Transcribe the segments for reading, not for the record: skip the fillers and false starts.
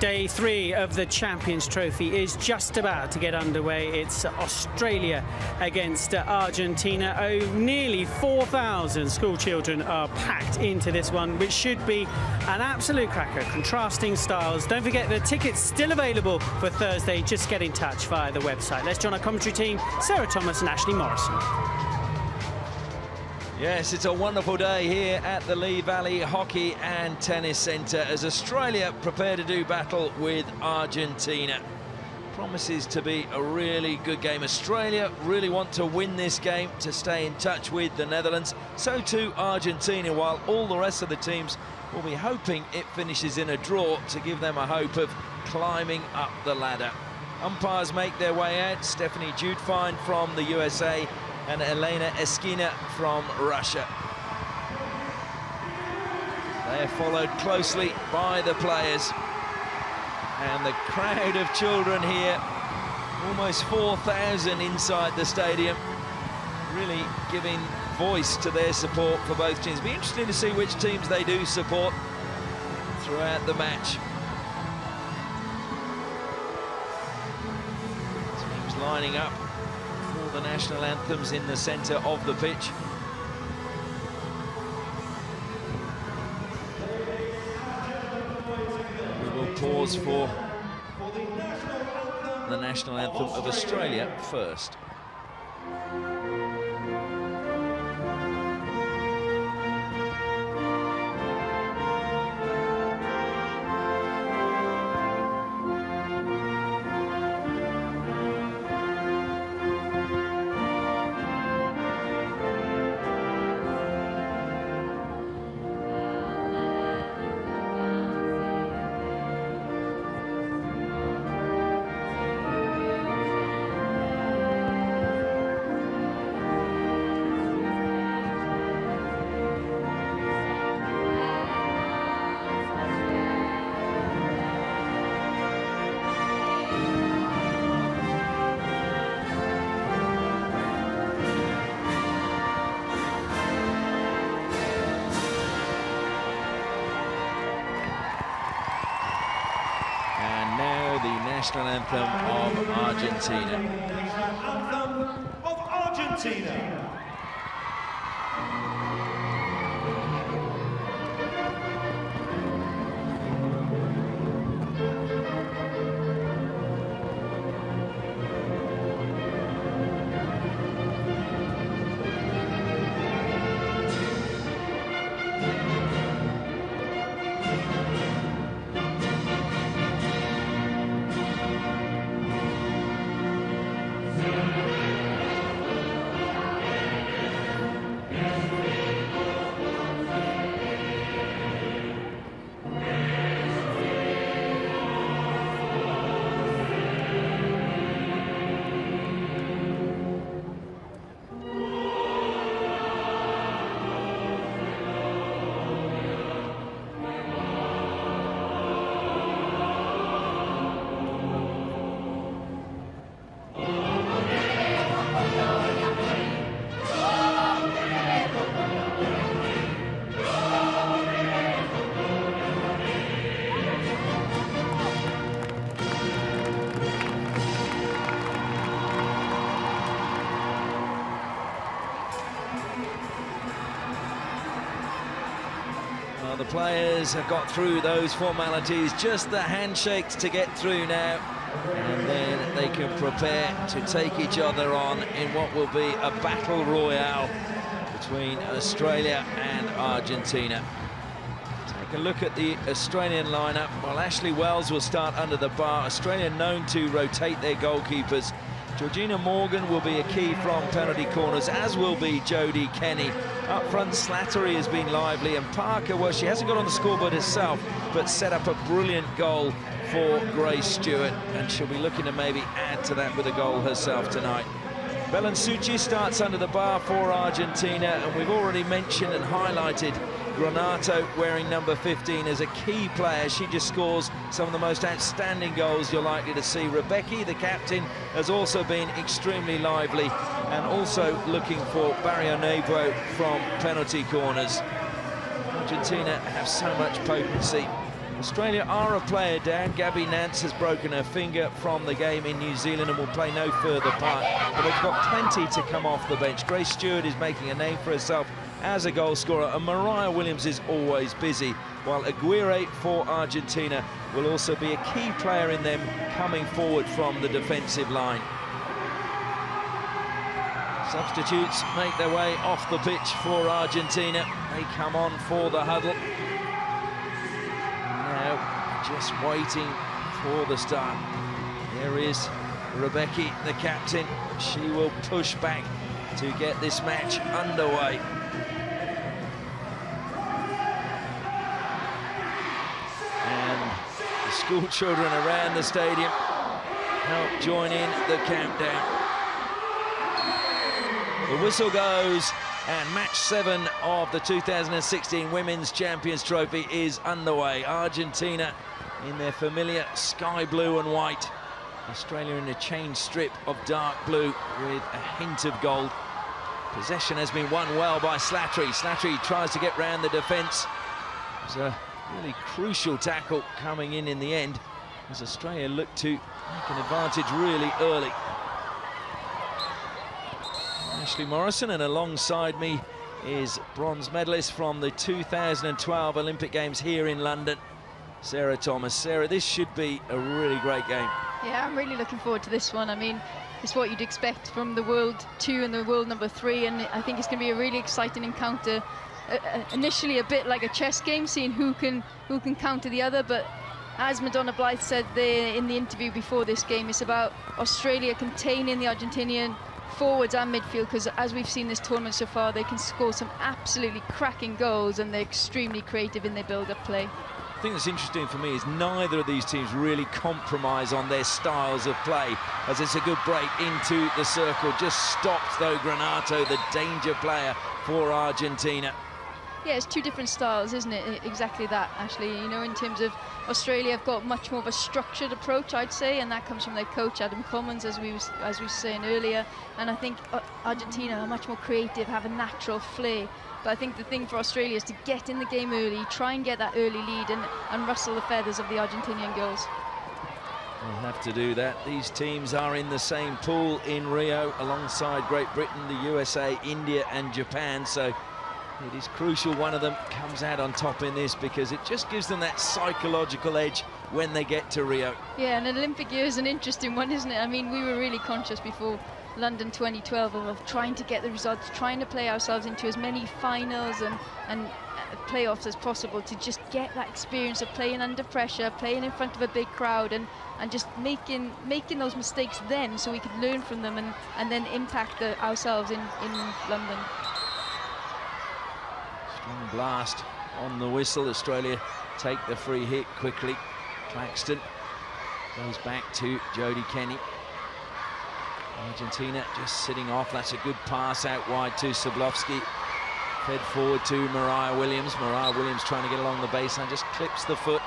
Day 3 of the Champions Trophy is just about to get underway. It's Australia against Argentina. Oh, nearly 4,000 school children are packed into this one, which should be an absolute cracker. Contrasting styles. Don't forget the tickets still available for Thursday. Just get in touch via the website. Let's join our commentary team, Sarah Thomas and Ashley Morrison. Yes, it's a wonderful day here at the Lee Valley Hockey and Tennis Centre as Australia prepare to do battle with Argentina. Promises to be a really good game. Australia really want to win this game to stay in touch with the Netherlands. So too Argentina, while all the rest of the teams will be hoping it finishes in a draw to give them a hope of climbing up the ladder. Umpires make their way out. Stephanie Judefine from the USA and Elena Eskina from Russia. They are followed closely by the players. And the crowd of children here, almost 4,000 inside the stadium, really giving voice to their support for both teams. Be interesting to see which teams they do support throughout the match. Teams lining up the national anthems in the centre of the pitch. We will pause for the national anthem of Australia first. National anthem of Argentina. Anthem of Argentina. The players have got through those formalities, just the handshakes to get through now, and then they can prepare to take each other on in what will be a battle royale between Australia and Argentina. Take a look at the Australian lineup. Well, Ashley Wells will start under the bar. Australia known to rotate their goalkeepers. Georgina Morgan will be a key from penalty corners, as will be Jodie Kenny. Up front, Slattery has been lively, and Parker, well, she hasn't got on the scoreboard herself, but set up a brilliant goal for Grace Stewart, and she'll be looking to maybe add to that with a goal herself tonight. Belensucci starts under the bar for Argentina, and we've already mentioned and highlighted Granato wearing number 15 as a key player. She just scores some of the most outstanding goals you're likely to see. Rebecki, the captain, has also been extremely lively, and also looking for Barrio Negro from penalty corners. Argentina have so much potency Australia are a player down. Gabby Nance has broken her finger from the game in New Zealand and will play no further part, but they've got plenty to come off the bench. Grace Stewart is making a name for herself as a goal scorer, and Mariah Williams is always busy, while Aguirre for Argentina will also be a key player in them coming forward from the defensive line. Substitutes make their way off the pitch for Argentina. They come on for the huddle. Now, just waiting for the start. There is Rebecca, the captain. She will push back to get this match underway. And the school children around the stadium help join in the countdown. The whistle goes, and match 7 of the 2016 Women's Champions Trophy is underway. Argentina in their familiar sky blue and white. Australia in a chain strip of dark blue with a hint of gold. Possession has been won well by Slattery. Slattery tries to get round the defence. It was a really crucial tackle coming in the end, as Australia looked to make an advantage really early. Ashley Morrison, and alongside me is bronze medalist from the 2012 Olympic Games here in London, Sarah Thomas. Sarah, this should be a really great game. Yeah, I'm really looking forward to this one. I mean, it's what you'd expect from the World 2 and the World number 3, and I think it's going to be a really exciting encounter. Initially a bit like a chess game, seeing who can counter the other, but as Madonna Blythe said there in the interview before this game, it's about Australia containing the Argentinian forwards and midfield, because as we've seen this tournament so far, they can score some absolutely cracking goals, and they're extremely creative in their build-up play. I think that's interesting for me is neither of these teams really compromise on their styles of play, as it's a good break into the circle. Just stopped, though, Granato, the danger player for Argentina. Yeah, it's two different styles, isn't it? Exactly that, actually. You know, in terms of Australia have got much more of a structured approach, I'd say, and that comes from their coach, Adam Commons, as we were saying earlier. And I think Argentina are much more creative, have a natural flair. But I think the thing for Australia is to get in the game early, try and get that early lead and rustle the feathers of the Argentinian girls. They'll have to do that. These teams are in the same pool in Rio, alongside Great Britain, the USA, India and Japan. So it is crucial one of them comes out on top in this, because it just gives them that psychological edge when they get to Rio. Yeah, and an Olympic year is an interesting one, isn't it? I mean, we were really conscious before London 2012 of trying to get the results, trying to play ourselves into as many finals and playoffs as possible, to just get that experience of playing under pressure, playing in front of a big crowd, and just making those mistakes then, so we could learn from them and then impact ourselves in London. Strong blast on the whistle. Australia take the free hit quickly. Claxton goes back to Jodie Kenny. Argentina just sitting off. That's a good pass out wide to Sablovsky. Fed forward to Mariah Williams. Mariah Williams trying to get along the baseline, just clips the foot.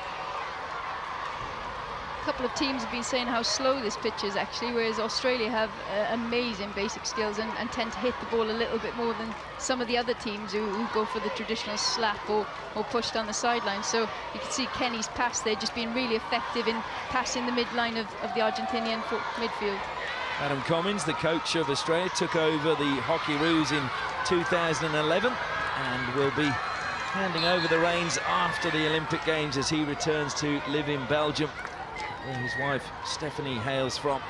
A couple of teams have been saying how slow this pitch is, actually, whereas Australia have amazing basic skills and tend to hit the ball a little bit more than some of the other teams who go for the traditional slap or push down the sideline. So you can see Kenny's pass there just being really effective in passing the midline of the Argentinian midfield. Adam Commins, the coach of Australia, took over the Hockeyroos in 2011 and will be handing over the reins after the Olympic Games as he returns to live in Belgium, where his wife Stephanie hails from.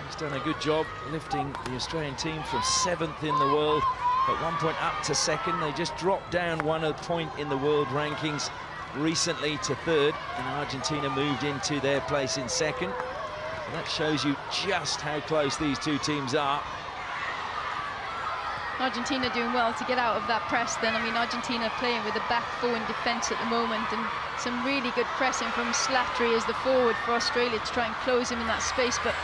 He's done a good job lifting the Australian team from 7th in the world, at one point up to 2nd. They just dropped down 1 point in the world rankings recently to 3rd, and Argentina moved into their place in 2nd. So that shows you just how close these two teams are. Argentina doing well to get out of that press then. I mean, Argentina playing with a back 4 in defence at the moment, and some really good pressing from Slattery as the forward for Australia to try and close him in that space, but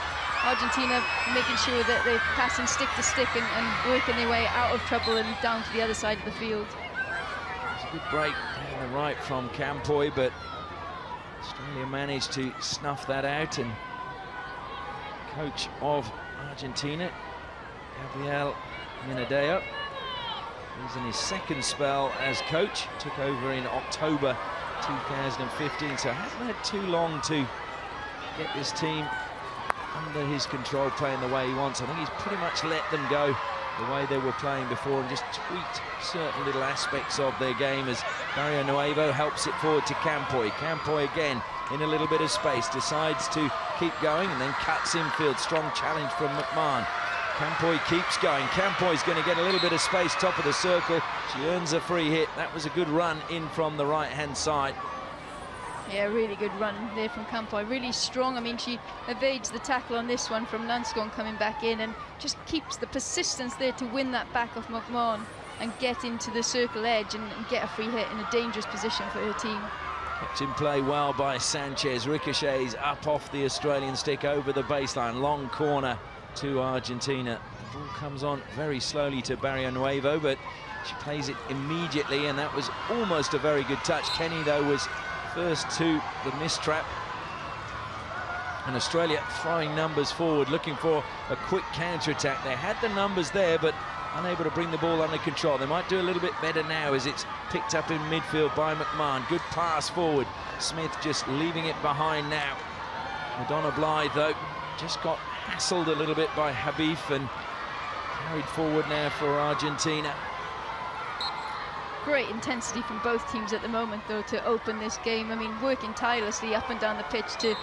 Argentina making sure that they're passing stick to stick and working their way out of trouble and down to the other side of the field. It's a good break down the right from Campoy, but Australia managed to snuff that out, and coach of Argentina, Gabriel Minadeo, He's in his second spell as coach. Took over in October 2015, so hasn't had too long to get this team under his control, playing the way he wants. I think he's pretty much let them go the way they were playing before and just tweaked certain little aspects of their game as Barrio Nuevo helps it forward to Campoy. Campoy again in a little bit of space, decides to keep going and then cuts infield. Strong challenge from McMahon. Campoy keeps going. Campoy's going to get a little bit of space, top of the circle. She earns a free hit. That was a good run in from the right-hand side. Yeah, really good run there from Campoy. Really strong. I mean, she evades the tackle on this one from Nanscombe coming back in and just keeps the persistence there to win that back off McMahon and get into the circle edge and get a free hit in a dangerous position for her team. Kept in play well by Sanchez. Ricochets up off the Australian stick over the baseline. Long corner to Argentina. The ball comes on very slowly to Barrio Nuevo, but she plays it immediately, and that was almost a very good touch. Kenny, though, was first to the mistrap. And Australia throwing numbers forward, looking for a quick counter-attack. They had the numbers there, but unable to bring the ball under control. They might do a little bit better now as it's picked up in midfield by McMahon. Good pass forward. Smith just leaving it behind now. Madonna Blythe, though, just got hassled a little bit by Habib and carried forward now for Argentina. Great intensity from both teams at the moment, though, to open this game. I mean, working tirelessly up and down the pitch to,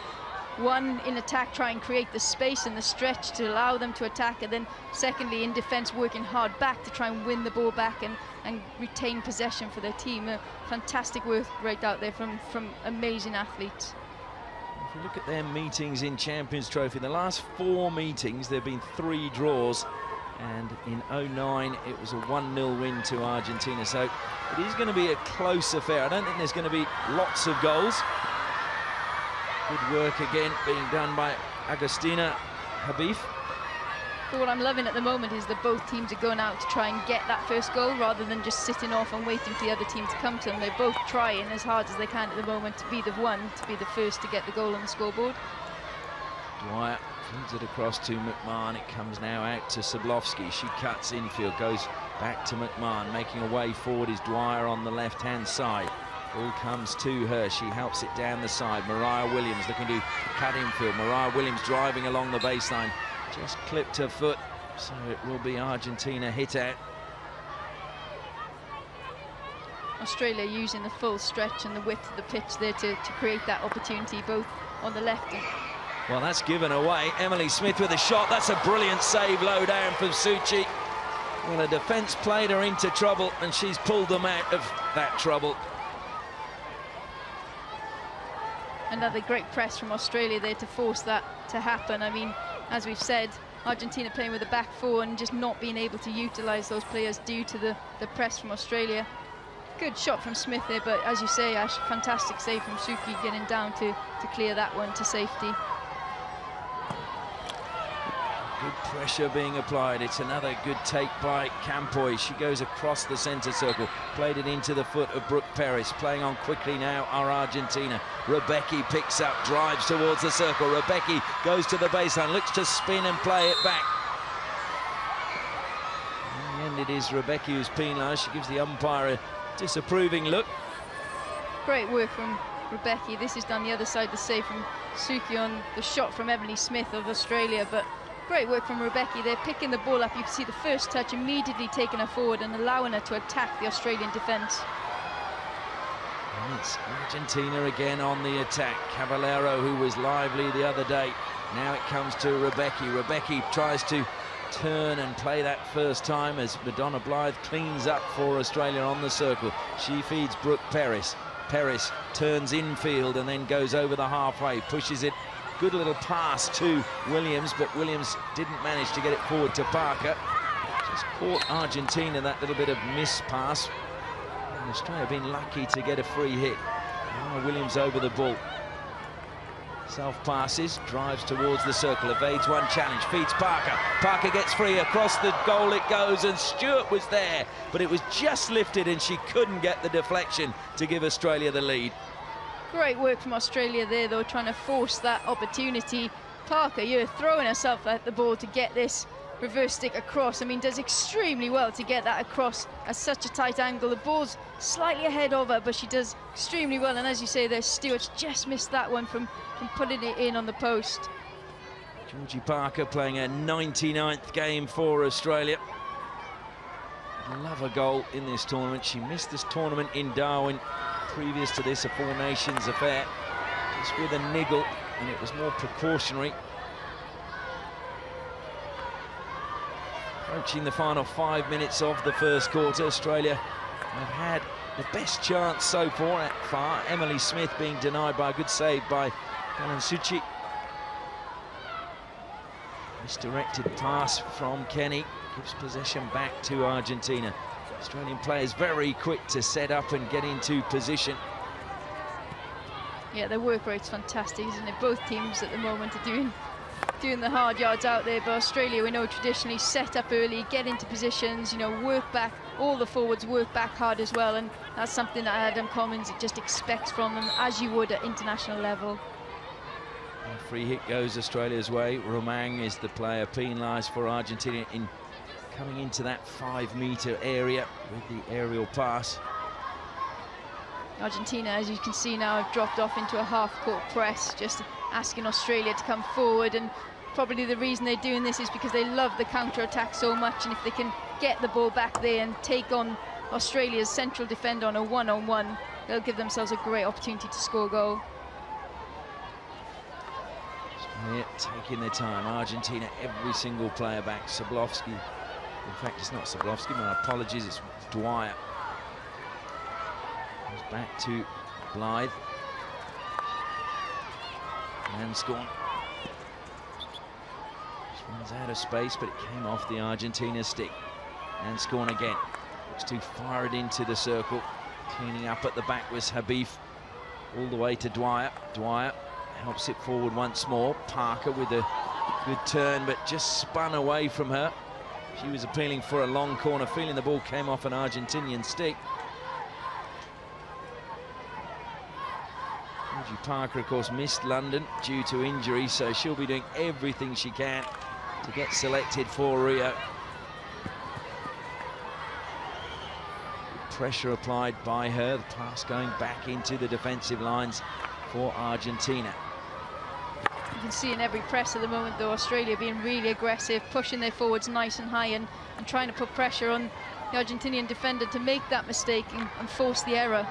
one, in attack, try and create the space and the stretch to allow them to attack, and then secondly, in defense, working hard back to try and win the ball back and retain possession for their team. Fantastic work right out there from amazing athletes. If you look at their meetings in Champions Trophy, the last 4 meetings, there have been 3 draws. And in 09, it was a 1-0 win to Argentina. So it is going to be a close affair. I don't think there's going to be lots of goals. Good work again being done by Agustina Habib. But what I'm loving at the moment is that both teams are going out to try and get that first goal rather than just sitting off and waiting for the other team to come to them. They're both trying as hard as they can at the moment to be the one, to be the first to get the goal on the scoreboard. Dwyer feeds it across to McMahon. It comes now out to Sablovsky. She cuts infield, goes back to McMahon. Making a way forward is Dwyer on the left-hand side. Ball comes to her. She helps it down the side. Mariah Williams looking to cut infield. Mariah Williams driving along the baseline. Just clipped her foot, so it will be Argentina hit out. Australia using the full stretch and the width of the pitch there to create that opportunity, both on the left and... Well, that's given away. Emily Smith with a shot. That's a brilliant save low down from Suchi. Well, a defence played her into trouble, and she's pulled them out of that trouble. Another great press from Australia there to force that to happen. I mean, as we've said, Argentina playing with a back 4 and just not being able to utilise those players due to the press from Australia. Good shot from Smith there, but as you say, Ash, fantastic save from Suki getting down to clear that one to safety. Good pressure being applied. It's another good take by Campoy. She goes across the centre circle, played it into the foot of Brooke Paris. Playing on quickly now are Argentina. Rebecca picks up, drives towards the circle. Rebecca goes to the baseline, looks to spin and play it back. In the end, it is Rebecca who's penalised. She gives the umpire a disapproving look. Great work from Rebecca. This is done the other side, the save from Suki on the shot from Emily Smith of Australia, but great work from Rebecca. They're picking the ball up. You can see the first touch, immediately taking her forward and allowing her to attack the Australian defence. And it's Argentina again on the attack. Caballero, who was lively the other day. Now it comes to Rebecca. Rebecca tries to turn and play that first time as Madonna Blythe cleans up for Australia on the circle. She feeds Brooke Paris. Paris turns infield and then goes over the halfway, pushes it. Good little pass to Williams, but Williams didn't manage to get it forward to Parker. Just caught Argentina that little bit of miss pass. And Australia been lucky to get a free hit. Now Williams over the ball. Self-passes, drives towards the circle, evades one challenge, feeds Parker. Parker gets free, across the goal it goes, and Stewart was there, but it was just lifted and she couldn't get the deflection to give Australia the lead. Great work from Australia there, though, trying to force that opportunity. Parker, you're throwing herself at the ball to get this reverse stick across. I mean, does extremely well to get that across at such a tight angle. The ball's slightly ahead of her, but she does extremely well. And as you say there, Stewart's just missed that one from putting it in on the post. Georgie Parker playing her 99th game for Australia. Love a goal in this tournament. She missed this tournament in Darwin previous to this, a Four Nations affair, just with a niggle, and it was more precautionary. Approaching the final 5 minutes of the first quarter, Australia have had the best chance so far. Emily Smith being denied by a good save by Helen Suchi. Misdirected pass from Kenny gives possession back to Argentina. Australian players very quick to set up and get into position. Yeah, their work rate's fantastic, isn't it? Both teams at the moment are doing the hard yards out there, but Australia, we know, traditionally set up early, get into positions, you know, work back. All the forwards work back hard as well, and that's something that Adam Commons just expects from them, as you would at international level. Free hit goes Australia's way. Romang is the player penalised for Argentina in coming into that 5-metre area with the aerial pass. Argentina, as you can see now, have dropped off into a half-court press, just asking Australia to come forward, and probably the reason they're doing this is because they love the counter-attack so much, and if they can get the ball back there and take on Australia's central defender on a one-on-one, they'll give themselves a great opportunity to score a goal. Australia taking their time. Argentina, every single player back. Sablovsky, in fact, it's not Sablovsky, my apologies, it's Dwyer. Goes back to Blythe. And Scorn. Just runs out of space, but it came off the Argentina stick. And Scorn again. Looks to fire it into the circle. Cleaning up at the back was Habib. All the way to Dwyer. Dwyer helps it forward once more. Parker with a good turn, but just spun away from her. She was appealing for a long corner, feeling the ball came off an Argentinian stick. Georgie Parker, of course, missed London due to injury, so she'll be doing everything she can to get selected for Rio. Pressure applied by her, the pass going back into the defensive lines for Argentina. You can see in every press at the moment, though, Australia being really aggressive, pushing their forwards nice and high, and trying to put pressure on the Argentinian defender to make that mistake and force the error.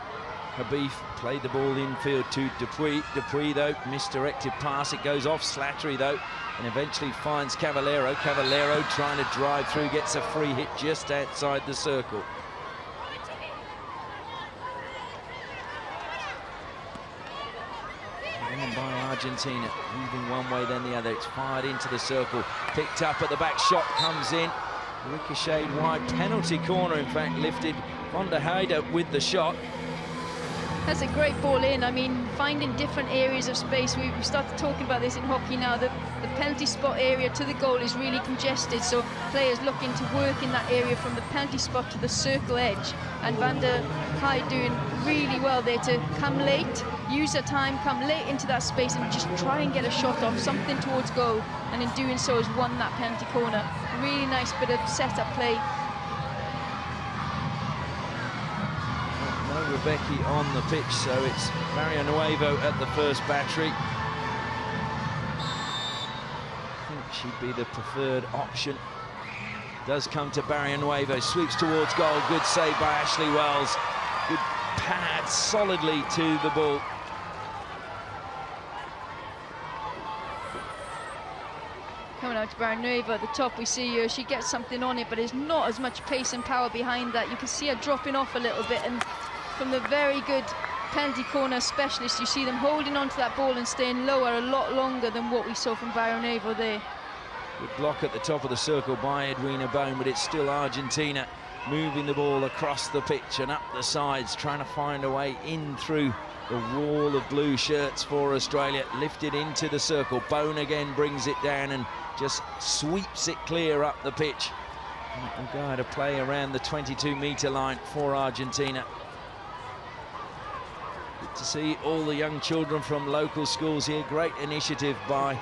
Habib played the ball infield to Dupuy. Dupuy, though, misdirected pass. It goes off Slattery, though, and eventually finds Cavallero. Cavallero trying to drive through, gets a free hit just outside the circle. By Argentina, moving one way then the other. It's fired into the circle, picked up at the back, shot comes in, ricocheted wide, penalty corner in fact, lifted von der Heide with the shot. That's a great ball in. I mean, finding different areas of space. We've started talking about this in hockey now. The penalty spot area to the goal is really congested, so players looking to work in that area from the penalty spot to the circle edge. And van der Heide doing really well there to come late, use her time, come late into that space and just try and get a shot off, something towards goal, and in doing so has won that penalty corner. Really nice bit of set-up play. No Rebecca on the pitch, so it's Barrionuevo at the first battery. I think she'd be the preferred option. Does come to Barrionuevo, sweeps towards goal, good save by Ashley Wells. Good pad solidly to the ball. Coming out to Barrionuevo at the top, we see her, she gets something on it, but there's not as much pace and power behind that. You can see her dropping off a little bit, and from the very good penalty corner specialists, you see them holding onto that ball and staying lower a lot longer than what we saw from Barrionuevo there. Good block at the top of the circle by Edwina Bone, but it's still Argentina moving the ball across the pitch and up the sides, trying to find a way in through the wall of blue shirts for Australia. Lifted into the circle. Bone again brings it down and just sweeps it clear up the pitch. And we'll go to play around the 22-metre line for Argentina. Good to see all the young children from local schools here. Great initiative by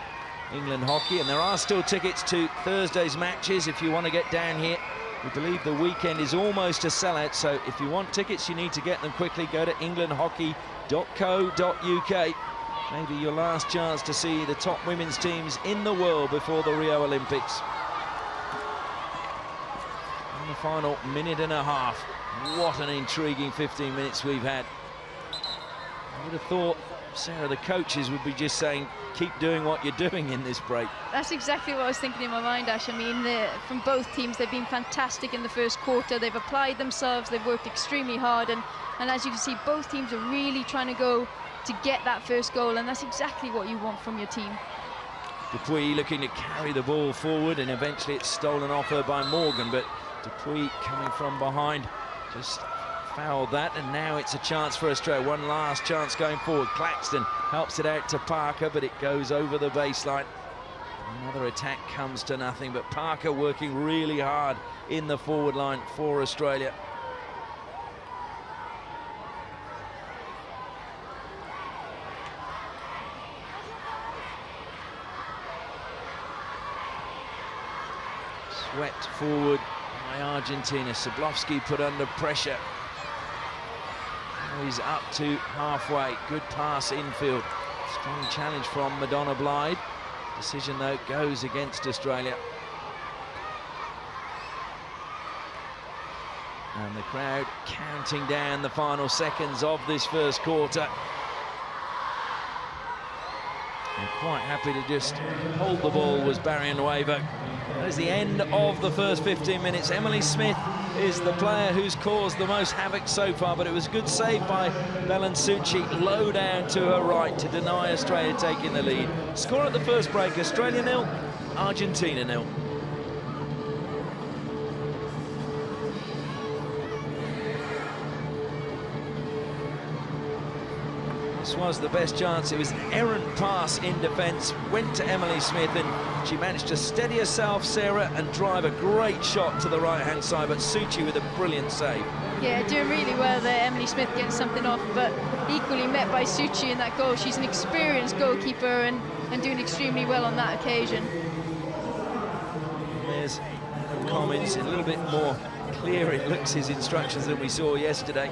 England hockey, and there are still tickets to Thursday's matches if you want to get down here. We believe the weekend is almost a sellout, so if you want tickets, you need to get them quickly. Go to englandhockey.co.uk. Maybe your last chance to see the top women's teams in the world before the Rio Olympics. In the final minute and a half, what an intriguing 15 minutes we've had. I would have thought, Sarah, the coaches would be just saying, keep doing what you're doing in this break. That's exactly what I was thinking in my mind, Ash. I mean, from both teams, they've been fantastic in the first quarter. They've applied themselves, they've worked extremely hard, and as you can see, both teams are really trying to go to get that first goal, and that's exactly what you want from your team. Dupuy looking to carry the ball forward, and eventually it's stolen off her by Morgan, but Dupuy coming from behind just fouled that, and now it's a chance for Australia. One last chance going forward. Claxton helps it out to Parker, but it goes over the baseline. Another attack comes to nothing, but Parker working really hard in the forward line for Australia. Swept forward by Argentina. Sablovsky put under pressure. Now he's up to halfway. Good pass infield. Strong challenge from Madonna Blythe. Decision, though, goes against Australia. And the crowd counting down the final seconds of this first quarter. And quite happy to just hold the ball was Barry and Waver. That is the end of the first 15 minutes. Emily Smith is the player who's caused the most havoc so far, but it was a good save by Belansucci, low down to her right to deny Australia taking the lead. Score at the first break, Australia 0, Argentina 0. This was the best chance. It was an errant pass in defence, went to Emily Smith, and she managed to steady herself, Sarah, and drive a great shot to the right-hand side, but Suchi with a brilliant save. Yeah, doing really well there, Emily Smith getting something off, but equally met by Suchi in that goal. She's an experienced goalkeeper and doing extremely well on that occasion. There's Adam Commins, a little bit more clear, it looks, his instructions than we saw yesterday.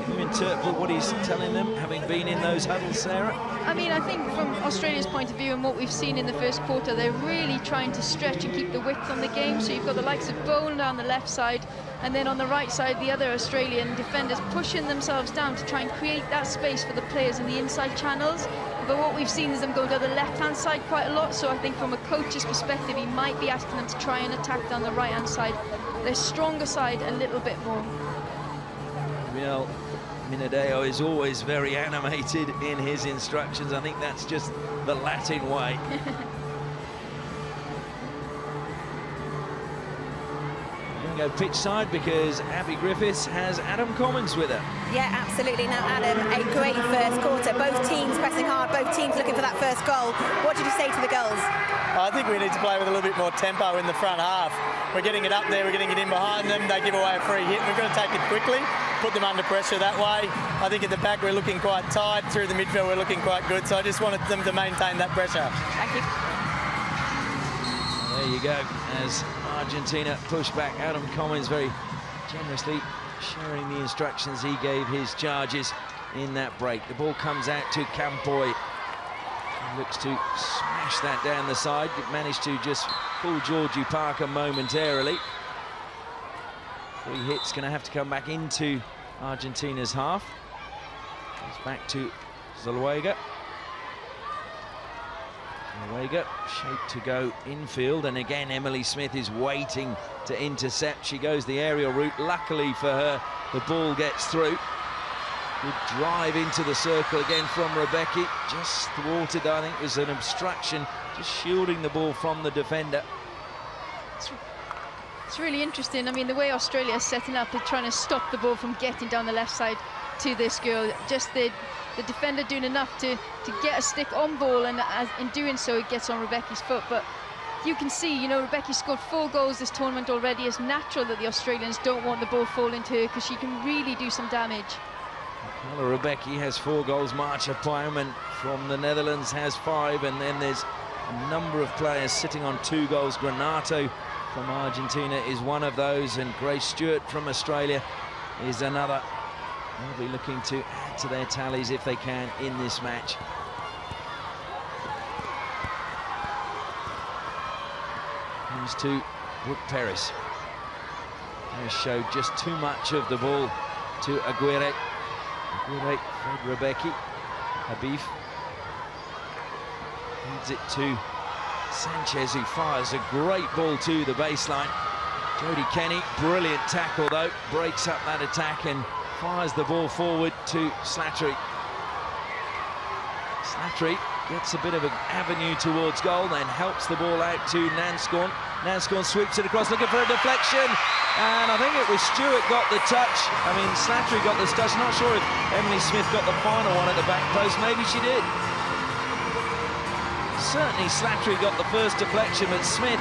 You interpret what he's telling them, having been in those huddles, Sarah? I mean, I think from Australia's point of view and what we've seen in the first quarter, they're really trying to stretch and keep the width on the game. So you've got the likes of Bowen down the left side, and then on the right side, the other Australian defenders pushing themselves down to try and create that space for the players in the inside channels. But what we've seen is them go to the left-hand side quite a lot. So I think from a coach's perspective, he might be asking them to try and attack down the right-hand side, their stronger side, a little bit more. Well, Minadeo is always very animated in his instructions. I think that's just the Latin way. We're going to go pitch side because Abby Griffiths has Adam Commins with her. Yeah, absolutely. Now, Adam, a great first quarter. Both teams pressing hard, both teams looking for that first goal. What did you say to the girls? I think we need to play with a little bit more tempo in the front half. We're getting it up there, we're getting it in behind them, they give away a free hit, and we've got to take it quickly, put them under pressure that way. I think at the back we're looking quite tight, through the midfield we're looking quite good, so I just wanted them to maintain that pressure. Thank you. There you go, as Argentina push back. Adam Commins very generously sharing the instructions he gave his charges in that break. The ball comes out to Campoy. He looks to smash that down the side. It managed to just fool Georgie Parker momentarily. Free hit's going to have to come back into Argentina's half. It's back to Zuluaga. Zuluaga shaped to go infield, and again Emily Smith is waiting to intercept. She goes the aerial route. Luckily for her, the ball gets through. Good drive into the circle again from Rebecca. Just thwarted, I think, was an obstruction, just shielding the ball from the defender. It's really interesting. I mean, the way Australia is setting up, they're trying to stop the ball from getting down the left side to this girl. Just the defender doing enough to get a stick on ball, and in doing so, it gets on Rebecca's foot. But you can see, you know, Rebecca scored 4 goals this tournament already. It's natural that the Australians don't want the ball falling to her because she can really do some damage. Well, Rebecca has 4 goals. Marcia Plowman from the Netherlands has 5, and then there's a number of players sitting on 2 goals. Granato from Argentina is one of those, and Grace Stewart from Australia is another. They'll be looking to add to their tallies if they can in this match. Comes to Brooke Peris. They showed just too much of the ball to Aguirre. Aguirre, Fred Rebecki, Habib. Leads it to Sanchez, who fires a great ball to the baseline. Jodie Kenny, brilliant tackle though, breaks up that attack and fires the ball forward to Slattery. Slattery gets a bit of an avenue towards goal, then helps the ball out to Nanscorn. Nanscorn sweeps it across, looking for a deflection, and I think it was Stewart got the touch. I mean, Slattery got the touch. Not sure if Emily Smith got the final one at the back post. Maybe she did. Certainly Slattery got the first deflection, but Smith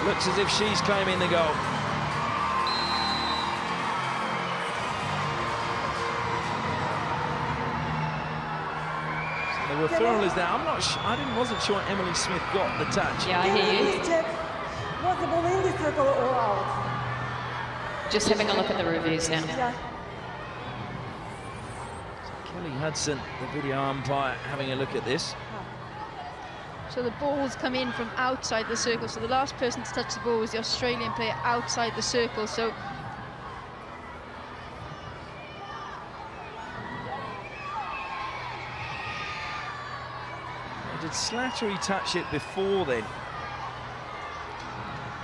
looks as if she's claiming the goal. So the referral is there. I'm not sure. Wasn't sure Emily Smith got the touch. Yeah, I hear you. Check. Was the ball in the circle or out? Just having a look at the reviews now. Yeah. So Kelly Hudson, the video umpire, having a look at this. So the balls come in from outside the circle. So the last person to touch the ball was the Australian player outside the circle. So Did Slattery touch it before then?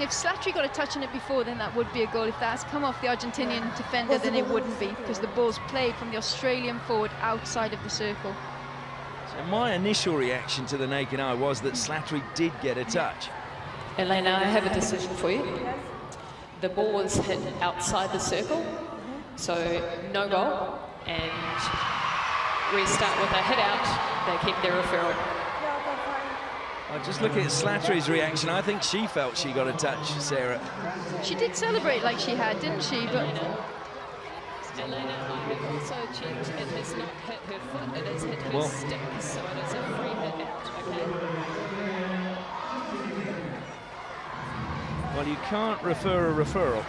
if Slattery got a touch on it before, then that would be a goal. If that's come off the Argentinian defender, then it wouldn't be, because the ball's played from the Australian forward outside of the circle. So my initial reaction to the naked eye was that Slattery did get a touch. Elena, I have a decision for you. The ball was hit outside the circle, so no goal, and restart with a hit out. They keep their referral. Just looking at Slattery's reaction, I think she felt she got a touch, Sarah. She did celebrate like she had, didn't she? But Elena, I have also checked. It has not hit her foot, it has hit her stick, so it is a free hit out, okay? Well, you can't refer a referral.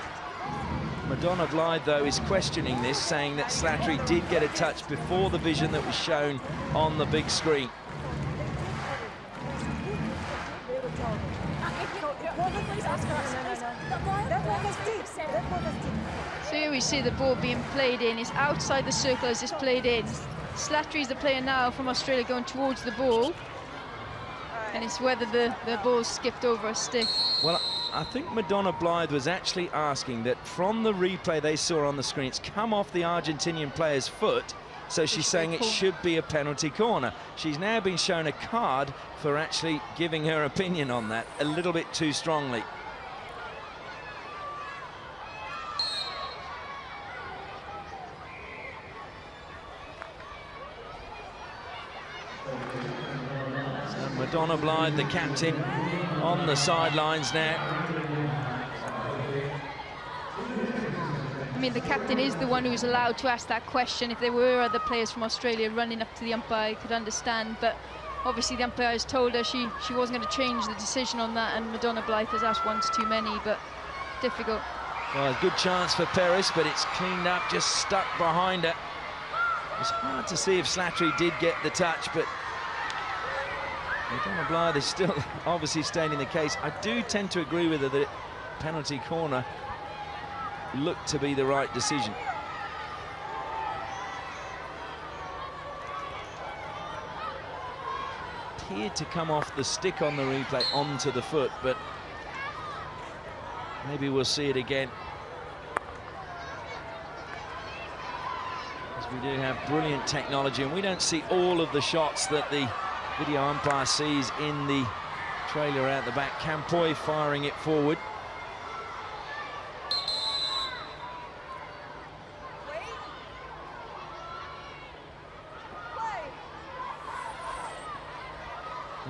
Madonna Blythe, though, is questioning this, saying that Slattery did get a touch before the vision that was shown on the big screen. so here we see the ball being played in. It's outside the circle as it's played in. Slattery's the player now from Australia going towards the ball. And it's whether the ball's skipped over a stick. Well, I think Madonna Blythe was actually asking that from the replay they saw on the screen, it's come off the Argentinian player's foot, so she's saying it should be a penalty corner. She's now been shown a card for actually giving her opinion on that a little bit too strongly. So Madonna Blythe, the captain, on the sidelines now. I mean, the captain is the one who's allowed to ask that question. If there were other players from Australia running up to the umpire, I could understand, but obviously the umpire has told her she wasn't going to change the decision on that, and Madonna Blythe has asked once too many, but difficult. Well, a good chance for Peris, but it's cleaned up, just stuck behind her. It's hard to see if Slattery did get the touch, but Madonna Blythe is still obviously stating the case. I do tend to agree with her that penalty corner looked to be the right decision. Appeared to come off the stick on the replay onto the foot, but maybe we'll see it again. As we do have brilliant technology, and we don't see all of the shots that the video umpire sees in the trailer out the back. Campoy firing it forward.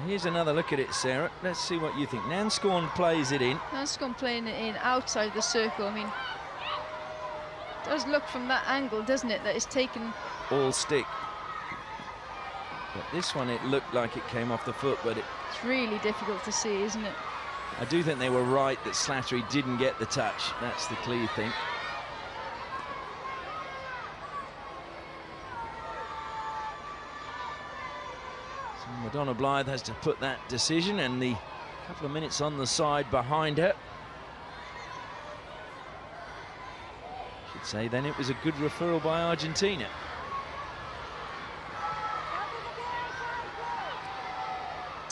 Here's another look at it, Sarah. Let's see what you think. Nanscorn plays it in. Nanscorn playing it in outside the circle. I mean, it does look from that angle, doesn't it, that it's taken... All stick. But this one, it looked like it came off the foot, but it It's really difficult to see, isn't it? I do think they were right that Slattery didn't get the touch. That's the clear thing. So Madonna Blythe has to put that decision, and the couple of minutes on the side behind her. Should say then it was a good referral by Argentina.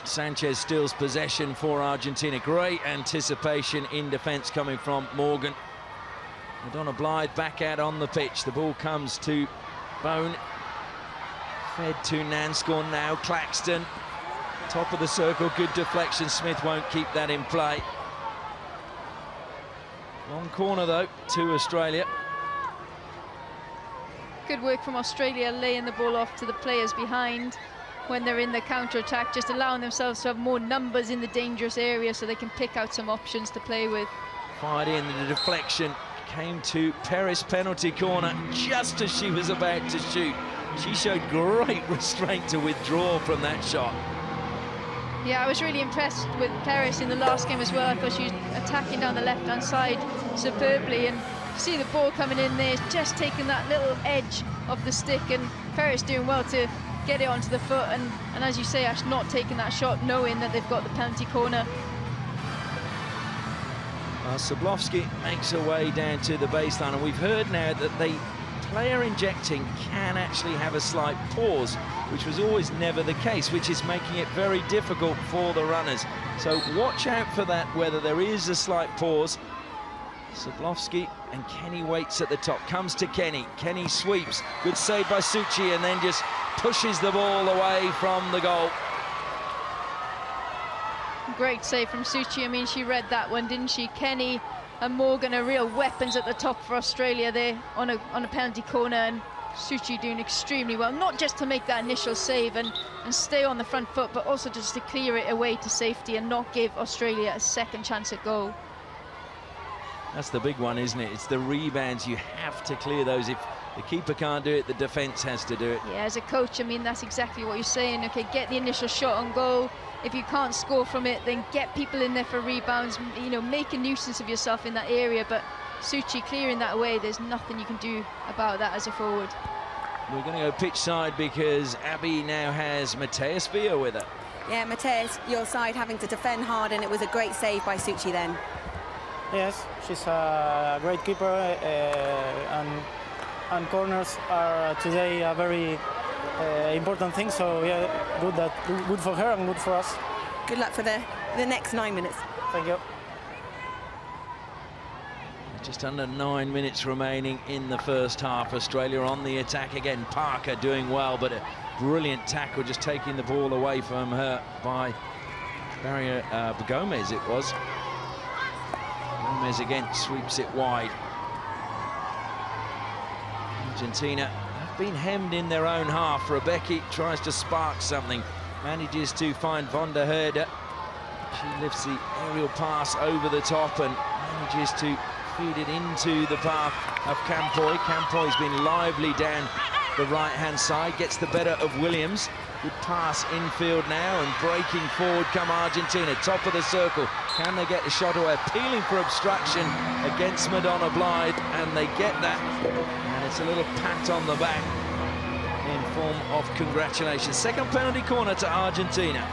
Sanchez steals possession for Argentina. Great anticipation in defence coming from Morgan. Madonna Blythe back out on the pitch. The ball comes to Bone. Fed to Nanscorn now. Claxton. Top of the circle. Good deflection. Smith won't keep that in play. Long corner though to Australia. Good work from Australia, laying the ball off to the players behind when they're in the counter-attack, just allowing themselves to have more numbers in the dangerous area so they can pick out some options to play with. Fired in, the deflection came to Perez penalty corner just as she was about to shoot. She showed great restraint to withdraw from that shot. Yeah, I was really impressed with Perez in the last game as well. I thought she was attacking down the left-hand side superbly, and see the ball coming in there, just taking that little edge of the stick, and Perez doing well to get it onto the foot, and as you say, Ash, not taking that shot, knowing that they've got the penalty corner. Sablovsky makes her way down to the baseline, and we've heard now that the player injecting can actually have a slight pause, which was always never the case, which is making it very difficult for the runners. So watch out for that, whether there is a slight pause. Sablovsky, and Kenny waits at the top, comes to Kenny. Kenny sweeps, good save by Suchi, and then just pushes the ball away from the goal. Great save from Suchi. I mean, she read that one, didn't she? Kenny and Morgan are real weapons at the top for Australia there on a penalty corner, and Suchi doing extremely well, not just to make that initial save and stay on the front foot, but also just to clear it away to safety and not give Australia a second chance at goal. That's the big one, isn't it? It's the rebounds. You have to clear those. If the keeper can't do it, the defence has to do it. Yeah, as a coach, I mean, that's exactly what you're saying. Okay, get the initial shot on goal. If you can't score from it, then get people in there for rebounds. You know, make a nuisance of yourself in that area. But Suchi clearing that away, there's nothing you can do about that as a forward. We're going to go pitch side because Abby now has Mateus Villa with her. Yeah, Mateus, your side having to defend hard, and it was a great save by Suchi then. Yes, she's a great keeper, and corners are today a very important thing. So yeah, good for her and good for us. Good luck for the next 9 minutes. Thank you. Just under 9 minutes remaining in the first half. Australia on the attack again. Parker doing well, but a brilliant tackle, just taking the ball away from her by Barrier Gomez, it was. Gomez again sweeps it wide. Argentina have been hemmed in their own half. Rebecca tries to spark something, manages to find Von der Herde. She lifts the aerial pass over the top and manages to feed it into the path of Campoy. Campoy's been lively down the right-hand side, gets the better of Williams. Good pass infield now, and breaking forward come Argentina, top of the circle. Can they get the shot away? Appealing for obstruction against Madonna Blythe, and they get that. And it's a little pat on the back in form of congratulations. Second penalty corner to Argentina.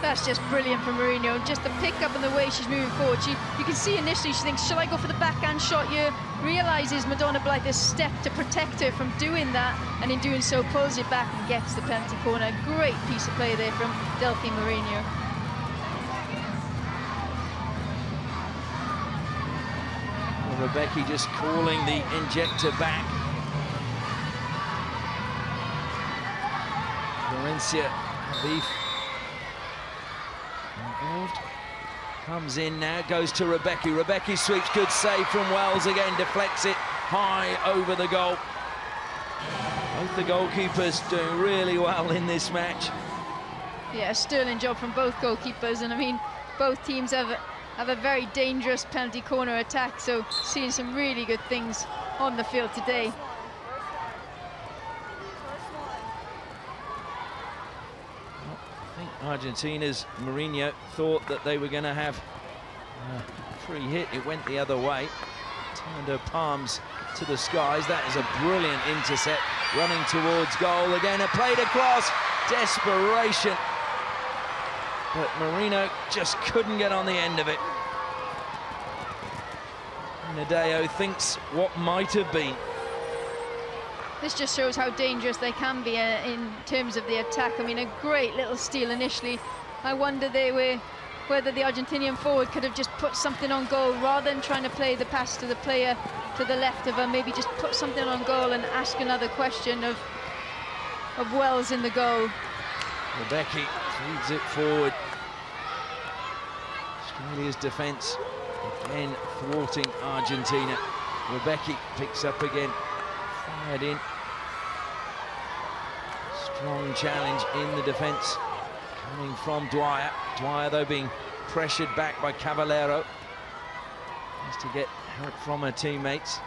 That's just brilliant from Mourinho, just the pick-up and the way she's moving forward. You can see initially she thinks, shall I go for the backhand shot here? Realises Madonna Blythe has stepped to protect her from doing that, and in doing so pulls it back and gets the penalty corner. Great piece of play there from Delphine Mourinho. Well, Rebecca just calling the injector back. Florencia Beef involved. Comes in now, goes to Rebecca. Rebecca sweeps, good save from Wells again, deflects it high over the goal. Both the goalkeepers doing really well in this match. Yeah, sterling job from both goalkeepers, and I mean, both teams have a very dangerous penalty corner attack, so seeing some really good things on the field today. I think Argentina's Mourinho thought that they were going to have a free hit. It went the other way. Turned her palms to the skies. That is a brilliant intercept. Running towards goal again. A played across. Desperation. But Marino just couldn't get on the end of it. Nadeo thinks what might have been. This just shows how dangerous they can be in terms of the attack. I mean, a great little steal initially. I wonder whether the Argentinian forward could have just put something on goal rather than trying to play the pass to the player to the left of her. Maybe just put something on goal and ask another question of Wells in the goal. Rebecca feeds it forward. Australia's defence again thwarting Argentina. Rebecca picks up again. Fired in. Strong challenge in the defence coming from Dwyer. Dwyer, though, being pressured back by Caballero. Has to get help from her teammates.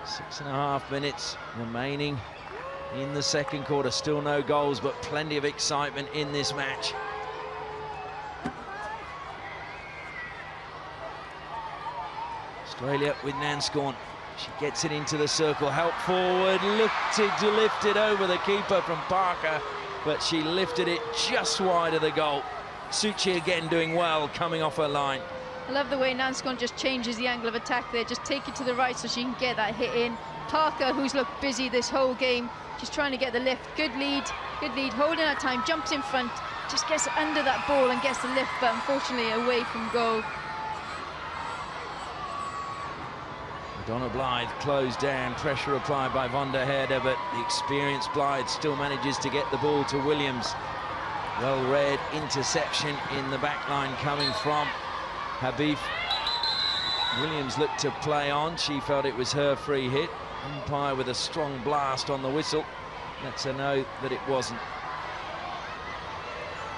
Six and a half minutes remaining in the second quarter. Still no goals, but plenty of excitement in this match. Australia with Nanscorn. She gets it into the circle. Help forward. Lifted over the keeper from Parker, but she lifted it just wide of the goal. Suchi again doing well, coming off her line. I love the way Nanscorn just changes the angle of attack there. Just take it to the right so she can get that hit in. Parker, who's looked busy this whole game, just trying to get the lift. Good lead, holding her time, jumps in front, just gets under that ball and gets the lift, but unfortunately away from goal. Donna Blythe closed down, pressure applied by Van der Heerde, but the experienced Blythe still manages to get the ball to Williams. Well read interception in the back line coming from Habib. Williams looked to play on. She felt it was her free hit. Umpire with a strong blast on the whistle. Lets her know that it wasn't.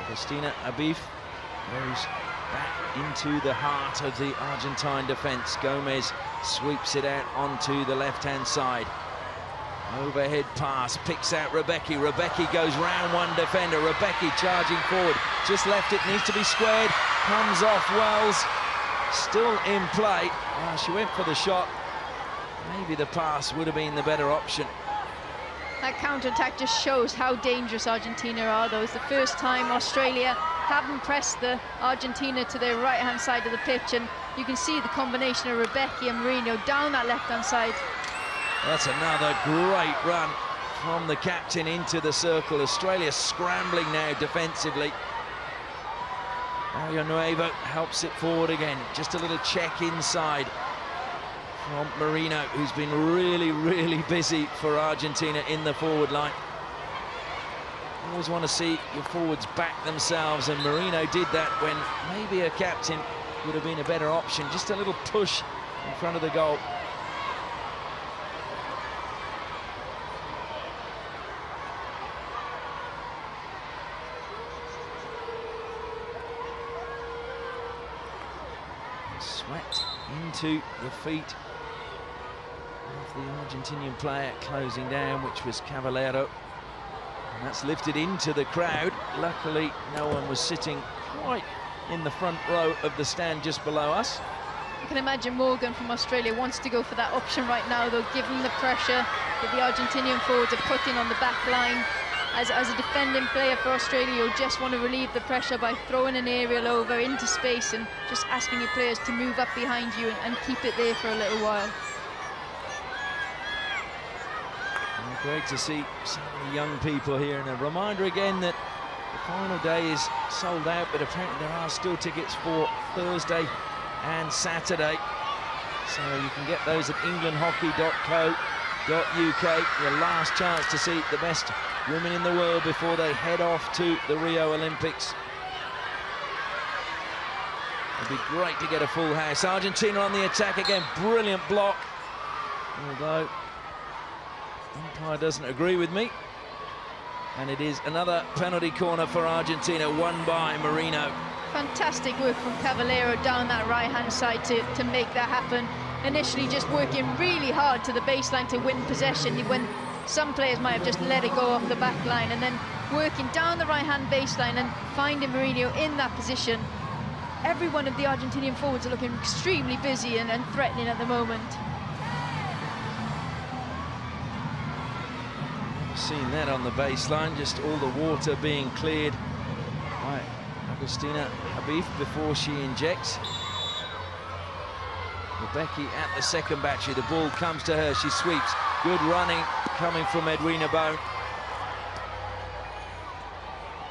Christina Habib goes back into the heart of the Argentine defence. Gomez sweeps it out onto the left-hand side. Overhead pass, picks out Rebecca. Rebecca goes round one defender. Rebecca charging forward. Just left it, needs to be squared. Comes off Wells. Still in play. She went for the shot. Maybe the pass would have been the better option. That counter-attack just shows how dangerous Argentina are, though. It's the first time Australia haven't pressed the Argentina to their right-hand side of the pitch, and you can see the combination of Rebecca and Marino down that left-hand side. That's another great run from the captain into the circle. Australia scrambling now defensively. Mario Nuevo helps it forward again. Just a little check inside from Marino, who's been really busy for Argentina in the forward line. You always want to see your forwards back themselves, and Marino did that when maybe a captain would have been a better option. Just a little push in front of the goal. Swept into the feet of the Argentinian player closing down, which was Caballero. And that's lifted into the crowd. Luckily, no one was sitting quite in the front row of the stand just below us. I can imagine Morgan from Australia wants to go for that option right now, though, given the pressure that the Argentinian forwards are putting on the back line. As a defending player for Australia, you'll just want to relieve the pressure by throwing an aerial over into space and just asking your players to move up behind you and keep it there for a little while. And great to see so many young people here, and a reminder again that the final day is sold out, but apparently there are still tickets for Thursday and Saturday, so you can get those at englandhockey.co.uk. Your last chance to see the best women in the world before they head off to the Rio Olympics. It'd be great to get a full house. Argentina on the attack again, brilliant block, although umpire doesn't agree with me, and it is another penalty corner for Argentina, won by Marino. Fantastic work from Caballero down that right-hand side to make that happen. initially just working really hard to the baseline to win possession, when some players might have just let it go off the back line, and then working down the right-hand baseline and finding Mourinho in that position. Every one of the Argentinian forwards are looking extremely busy and threatening at the moment. Seen that on the baseline, just all the water being cleared by Agustina Habib before she injects. Rebecca at the second battery, the ball comes to her, she sweeps. Good running coming from Edwina Bone.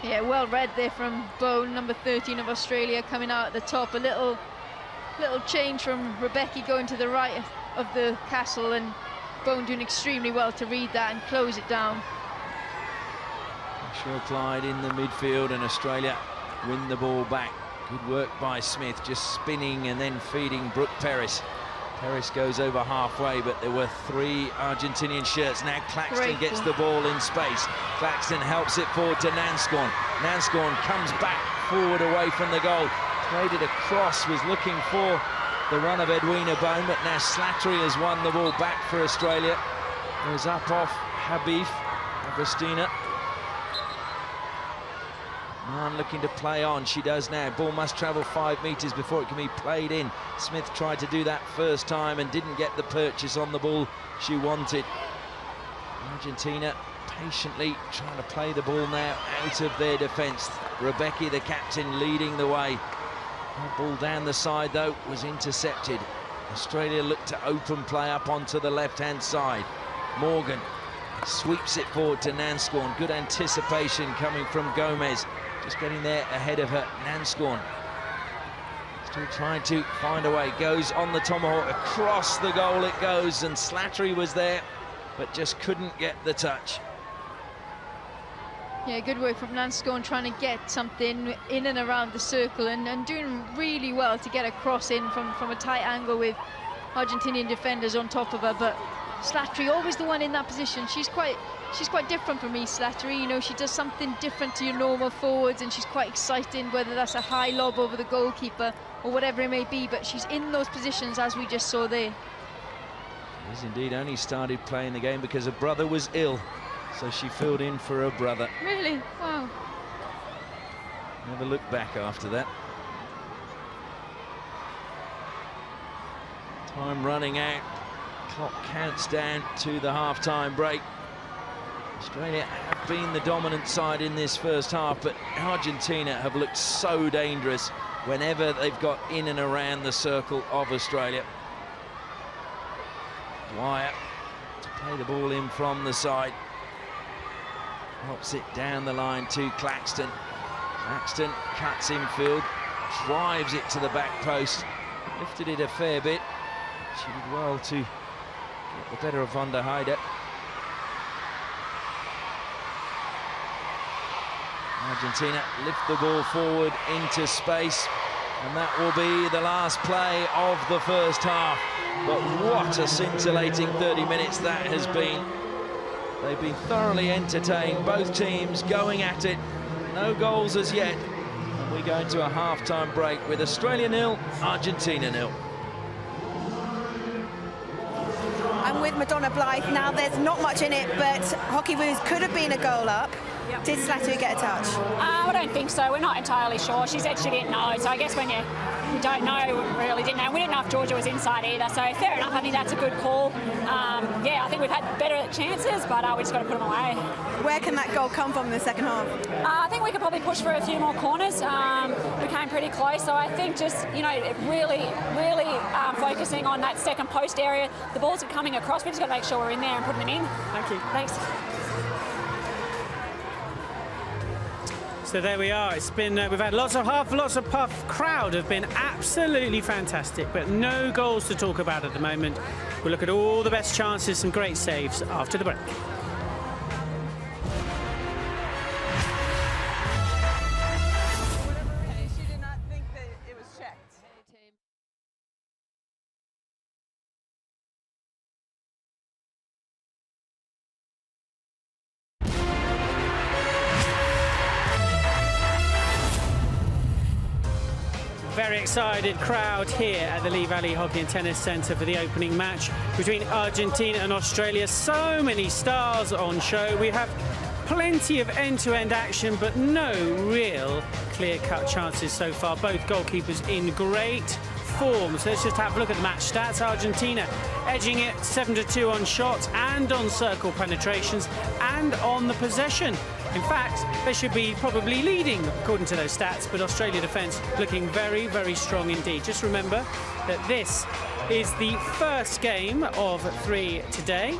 Yeah, well read there from Bone, number 13 of Australia, coming out at the top. A little change from Rebecca going to the right of the castle, and Bone doing extremely well to read that and close it down. Pressure applied in the midfield, and Australia win the ball back. Good work by Smith, just spinning and then feeding Brooke Peris. Peris goes over halfway, but there were 3 Argentinian shirts. Now Claxton gets the ball in space. Claxton helps it forward to Nanscorn. Nanscorn comes back forward away from the goal. Played it across, was looking for the run of Edwina Bone, but now Slattery has won the ball back for Australia. Goes up off Habib, Agustina. Man looking to play on, she does now. Ball must travel 5 metres before it can be played in. Smith tried to do that first time and didn't get the purchase on the ball she wanted. Argentina patiently trying to play the ball now out of their defence. Rebecca, the captain, leading the way. That ball down the side, though, was intercepted. Australia looked to open play up onto the left-hand side. Morgan sweeps it forward to Nanscorn. Good anticipation coming from Gomez. Just getting there ahead of her. Nanscorn still trying to find a way. Goes on the tomahawk. Across the goal it goes, and Slattery was there, but just couldn't get the touch. Yeah, good work from Nanscorn, trying to get something in and around the circle, and doing really well to get a cross in from a tight angle with Argentinian defenders on top of her. But Slattery, always the one in that position. She's quite different from me, Slattery. You know, she does something different to your normal forwards, and she's quite exciting, whether that's a high lob over the goalkeeper or whatever it may be. But she's in those positions, as we just saw there. She's indeed only started playing the game because her brother was ill, so she filled in for her brother. Really? Wow. Never looked back after that. Time running out. Clock counts down to the half-time break. Australia have been the dominant side in this first half, but Argentina have looked so dangerous whenever they've got in and around the circle of Australia. Dwyer to play the ball in from the side. Helps it down the line to Claxton. Claxton cuts infield, drives it to the back post. Lifted it a fair bit. She did well to get the better of Van der Heide. Argentina lift the ball forward into space, and that will be the last play of the first half. But what a scintillating 30 minutes that has been. They've been thoroughly entertained, both teams going at it. No goals as yet, and we go into a half-time break with Australia 0, Argentina 0. I'm with Madonna Blythe. Now there's not much in it, but Hockey Woos could have been a goal up. Yep. Did Slattery get a touch? I don't think so. We're not entirely sure. She said she didn't know, so I guess when you don't know, we really didn't know. We didn't know if Georgia was inside either, so fair enough. I think that's a good call. Yeah, I think we've had better chances, but we just got to put them away. Where can that goal come from in the second half? I think we could probably push for a few more corners. We came pretty close, so I think just, you know, really focusing on that second post area. The balls are coming across. We just got to make sure we're in there and putting them in. Thank you. Thanks. So there we are. It's been we've had lots of huff, lots of puff. Crowd have been absolutely fantastic, but no goals to talk about at the moment. We'll look at all the best chances, some great saves after the break. She did not think that it was checked. very excited crowd here at the Lee Valley Hockey and Tennis Centre for the opening match between Argentina and Australia. So many stars on show. We have plenty of end-to-end action, but no real clear-cut chances so far. Both goalkeepers in great form. So let's just have a look at the match stats. Argentina edging it 7-2 on shots and on circle penetrations and on the possession. In fact, they should be probably leading according to those stats, but Australia defence looking very, very strong indeed. Just remember that this is the first game of 3 today.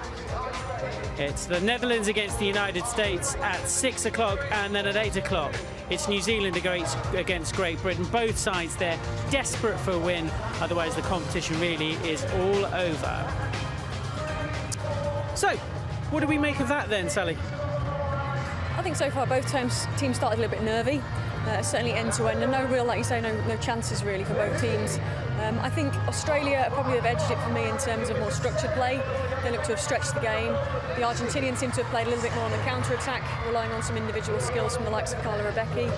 It's the Netherlands against the United States at 6 o'clock, and then at 8 o'clock it's New Zealand against Great Britain. Both sides there desperate for a win, otherwise the competition really is all over. So, what do we make of that then, Sally? I think so far both teams started a little bit nervy, certainly end-to-end, and no real, like you say, no chances really for both teams. I think Australia probably have edged it for me in terms of more structured play. They look to have stretched the game. The Argentinians seem to have played a little bit more on the counter-attack, relying on some individual skills from the likes of Carla Rebecki.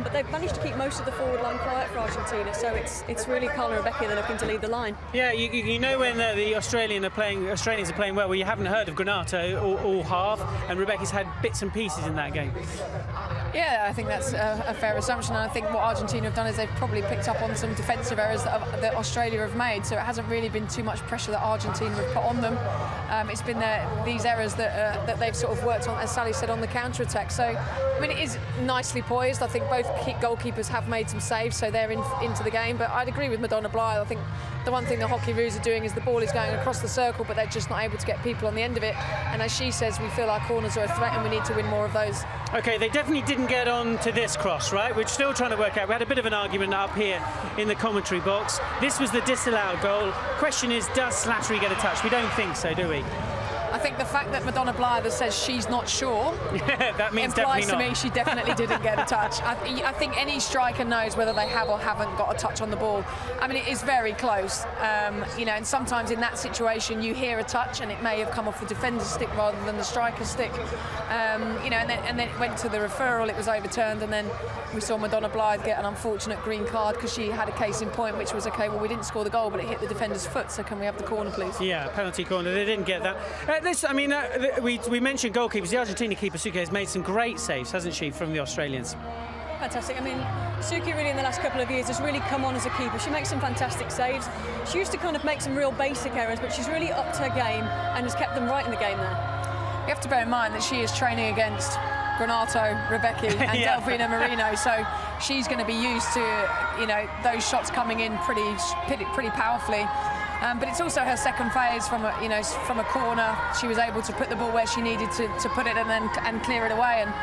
But they've managed to keep most of the forward line quiet for Argentina, so it's really Carla Rebecki they're looking to lead the line. Yeah, you know when the Australians are playing well, you haven't heard of Granato all half, and Rebecca's had bits and pieces in that game. Yeah, I think that's a fair assumption. And I think what Argentina have done is they've probably picked up on some defensive errors that Australia have made, so it hasn't really been too much pressure that Argentina have put on them. It's been these errors that they've sort of worked on, as Sally said, on the counter-attack. So, I mean, it is nicely poised. I think both goalkeepers have made some saves, so they're into the game. But I'd agree with Madonna Blythe. I think the one thing the Hockeyroos are doing is the ball is going across the circle, but they're just not able to get people on the end of it. And as she says, we feel our corners are a threat and we need to win more of those. OK, they definitely didn't get on to this cross, right? We're still trying to work out. We had a bit of an argument up here in the commentary box. This was the disallowed goal. Question is, does Slattery get a touch? We don't think so, do we? I think the fact that Madonna Blythe says she's not sure that means implies definitely not. To me she definitely didn't get a touch. I think any striker knows whether they have or haven't got a touch on the ball. I mean, it is very close, you know, and sometimes in that situation you hear a touch and it may have come off the defender's stick rather than the striker's stick. You know, and then it went to the referral, it was overturned, and then we saw Madonna Blythe get an unfortunate green card because she had a case in point, which was, OK, well, we didn't score the goal, but it hit the defender's foot, so can we have the corner, please? Yeah, penalty corner. They didn't get that. We mentioned goalkeepers. The Argentina keeper, Suki, has made some great saves, hasn't she, from the Australians? Fantastic. I mean, Suki really in the last couple of years has really come on as a keeper. She makes some fantastic saves. She used to kind of make some real basic errors, but she's really upped her game and has kept them right in the game there. You have to bear in mind that she is training against Granato, Rebecki and Delfina Marino, so she's going to be used to, you know, those shots coming in pretty powerfully. But it's also her second phase from a corner. She was able to put the ball where she needed to put it and clear it away. And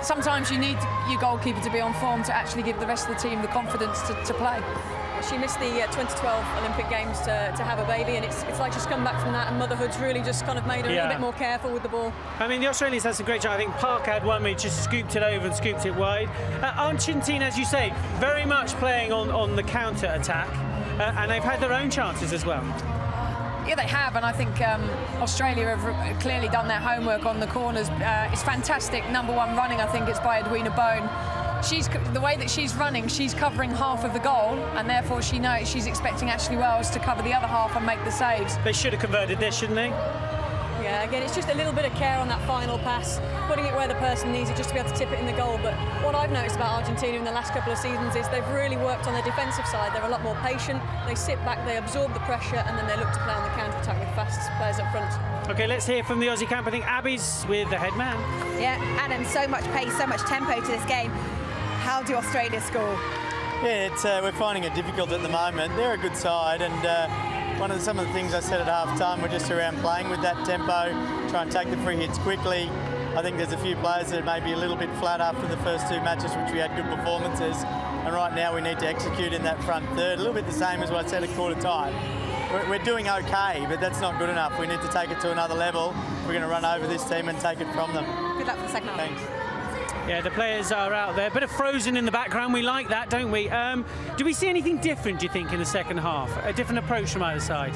sometimes you need your goalkeeper to be on form to actually give the rest of the team the confidence to play. She missed the 2012 Olympic Games to have a baby, and it's like she's come back from that, and motherhood's really just kind of made her a little bit more careful with the ball. I mean, the Australians had some great chance. I think Park had one where he just scooped it over and scooped it wide. Argentina, as you say, very much playing on the counter-attack, and they've had their own chances as well. Yeah, they have, and I think Australia have clearly done their homework on the corners. It's fantastic. Number one running, I think it's by Edwina Bone. The way that she's running, she's covering half of the goal, and therefore she knows she's expecting Ashley Wells to cover the other half and make the saves. They should have converted this, shouldn't they? Yeah, again, it's just a little bit of care on that final pass, putting it where the person needs it just to be able to tip it in the goal. But what I've noticed about Argentina in the last couple of seasons is they've really worked on their defensive side. They're a lot more patient, they sit back, they absorb the pressure, and then they look to play on the counter-attack with fast players up front. OK, let's hear from the Aussie camp. I think Abby's with the head man. Yeah, Adam, so much pace, so much tempo to this game. How do Australia score? Yeah, we're finding it difficult at the moment. They're a good side, and some of the things I said at half-time were just around playing with that tempo, try and take the free hits quickly. I think there's a few players that may be a little bit flat after the first two matches, which we had good performances, and right now we need to execute in that front third, a little bit the same as what I said at quarter time. We're doing OK, but that's not good enough. We need to take it to another level. We're going to run over this team and take it from them. Good luck for the second half. Thanks. Yeah, the players are out there. Bit of Frozen in the background. We like that, don't we? Do we see anything different, do you think, in the second half? A different approach from either side?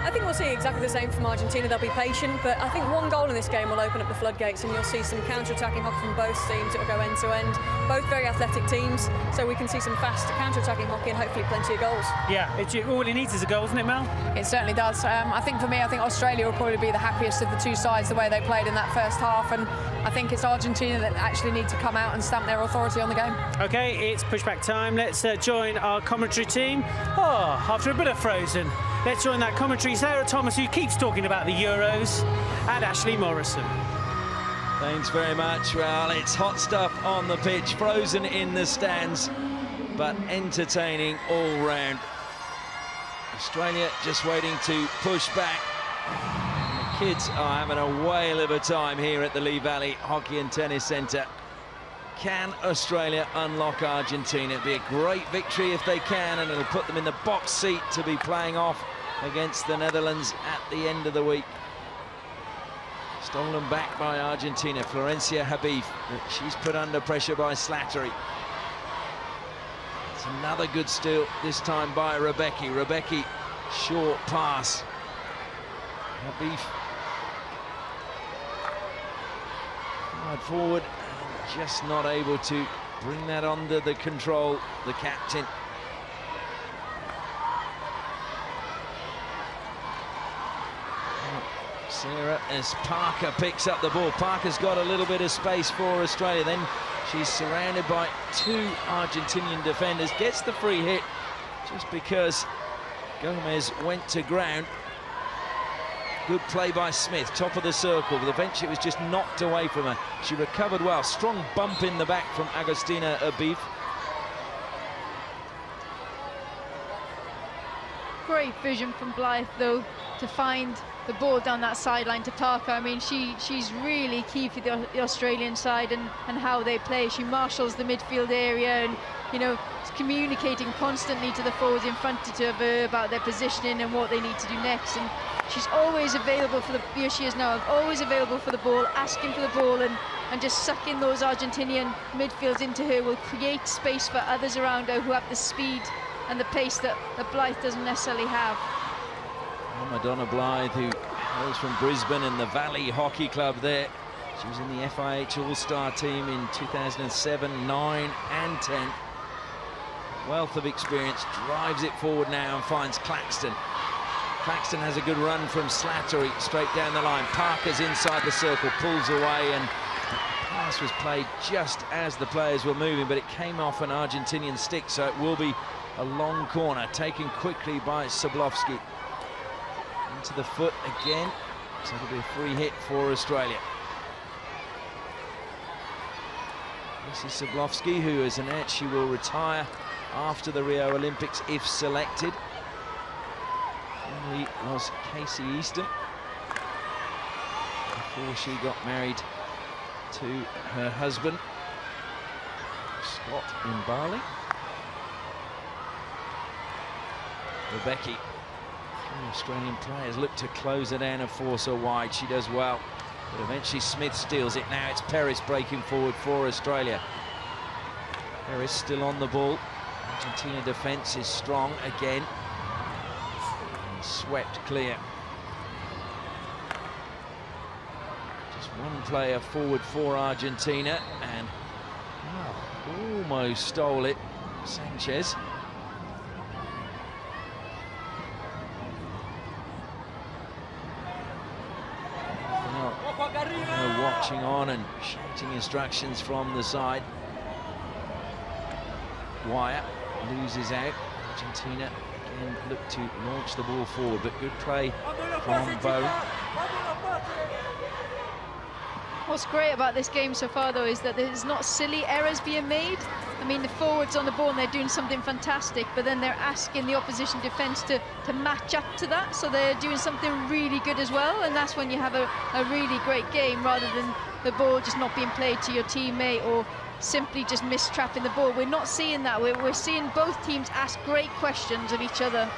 I think we'll see exactly the same from Argentina. They'll be patient, but I think one goal in this game will open up the floodgates, and you'll see some counter-attacking hockey from both teams. It will go end to end. Both very athletic teams, so we can see some fast counter-attacking hockey and hopefully plenty of goals. Yeah, all it needs is a goal, isn't it, Mel? It certainly does. I think for me, I think Australia will probably be the happiest of the two sides the way they played in that first half, and I think it's Argentina that actually need to come out and stamp their authority on the game. Okay, it's pushback time. Let's join our commentary team. Oh, after a bit of frozen, let's join that commentary. Sarah Thomas, who keeps talking about the Euros, and Ashley Morrison. Thanks very much. Well, it's hot stuff on the pitch, frozen in the stands, but entertaining all round. Australia just waiting to push back. The kids are having a whale of a time here at the Lee Valley Hockey and Tennis Centre. Can Australia unlock Argentina? It'd be a great victory if they can, and it'll put them in the box seat to be playing off against the Netherlands at the end of the week. Stolen back by Argentina, Florencia Habib. She's put under pressure by Slattery. It's another good steal, this time by Rebecki. Rebecki, short pass. Habib. Wide forward, just not able to bring that under the control, the captain. Sarah, as Parker picks up the ball. Parker's got a little bit of space for Australia. Then she's surrounded by two Argentinian defenders. Gets the free hit just because Gomez went to ground. Good play by Smith, top of the circle. But eventually it was just knocked away from her. She recovered well. Strong bump in the back from Agustina Habib. Great vision from Blythe, though, to find the ball down that sideline to Parker. I mean, she's really key for the Australian side and how they play. She marshals the midfield area and, you know, communicating constantly to the forwards in front of her about their positioning and what they need to do next. And she's always available for the, here she is now, always available for the ball, asking for the ball, and just sucking those Argentinian midfields into her will create space for others around her who have the speed and the pace that Blythe doesn't necessarily have. Madonna Blythe, who hails from Brisbane and the Valley Hockey Club there. She was in the FIH All-Star team in 2007, 9 and 10. Wealth of experience, drives it forward now and finds Claxton. Claxton has a good run from Slattery straight down the line. Parker's inside the circle, pulls away, and the pass was played just as the players were moving, but it came off an Argentinian stick, so it will be a long corner taken quickly by Sablovsky. Into the foot again, so it'll be a free hit for Australia. This is Sablovsky, who is announced she will retire after the Rio Olympics if selected. Formerly was Casey Easton before she got married to her husband, Scott in Bali. Rebecki. Australian players look to close her down and force her wide. She does well, but eventually Smith steals it. Now it's Peris breaking forward for Australia. Peris still on the ball. Argentina defence is strong again. And swept clear. Just one player forward for Argentina, and almost stole it. Sanchez. Watching on and shouting instructions from the side. Wyatt loses out. Argentina again look to launch the ball forward, but good play from Bone. What's great about this game so far, though, is that there's not silly errors being made. I mean, the forwards on the ball and they're doing something fantastic, but then they're asking the opposition defence to match up to that, so they're doing something really good as well, and that's when you have a really great game, rather than the ball just not being played to your teammate or simply just mistrapping the ball. We're not seeing that. We're seeing both teams ask great questions of each other.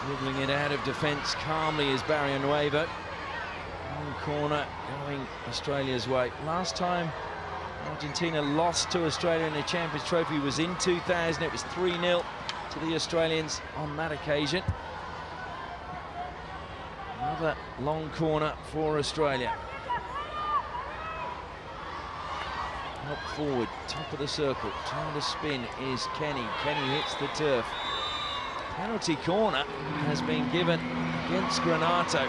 Dribbling it out of defence calmly is Barry Nuevo. One corner going Australia's way. Last time Argentina lost to Australia in the Champions Trophy was in 2000. It was 3-0 to the Australians on that occasion. Another long corner for Australia. Help forward, top of the circle, trying to spin is Kenny. Kenny hits the turf. Penalty corner has been given against Granato.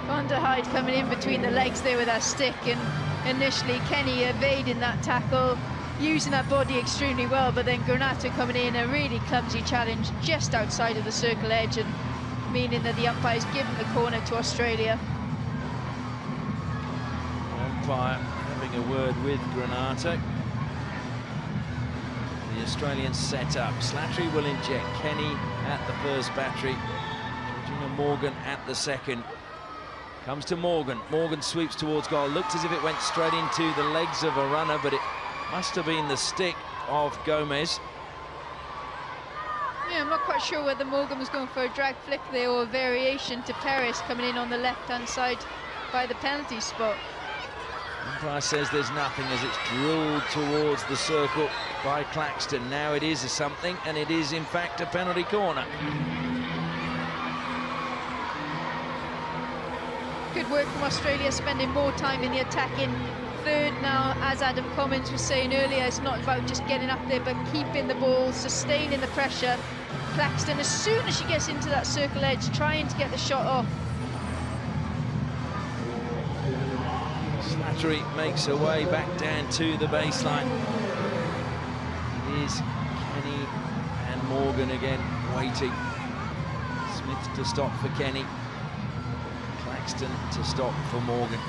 Van der Heide coming in between the legs there with that stick, and initially Kenny evading that tackle, using that body extremely well, but then Granato coming in, a really clumsy challenge just outside of the circle edge, and meaning that the umpire's given the corner to Australia. Umpire having a word with Granato. The Australians set up. Slattery will inject Kenny at the first battery. Georgina Morgan at the second. Comes to Morgan. Morgan sweeps towards goal. Looked as if it went straight into the legs of a runner, but it must have been the stick of Gomez. Yeah, I'm not quite sure whether Morgan was going for a drag flick there or a variation to Paris coming in on the left-hand side by the penalty spot. Umpire says there's nothing as it's drilled towards the circle by Claxton. Now it is a something, and it is in fact a penalty corner. Good work from Australia, spending more time in the attacking third now. As Adam Commins was saying earlier, it's not about just getting up there, but keeping the ball, sustaining the pressure. Claxton, as soon as she gets into that circle edge, trying to get the shot off. Slattery makes her way back down to the baseline. It is Kenny and Morgan again waiting. Smith to stop for Kenny. Claxton to stop for Morgan.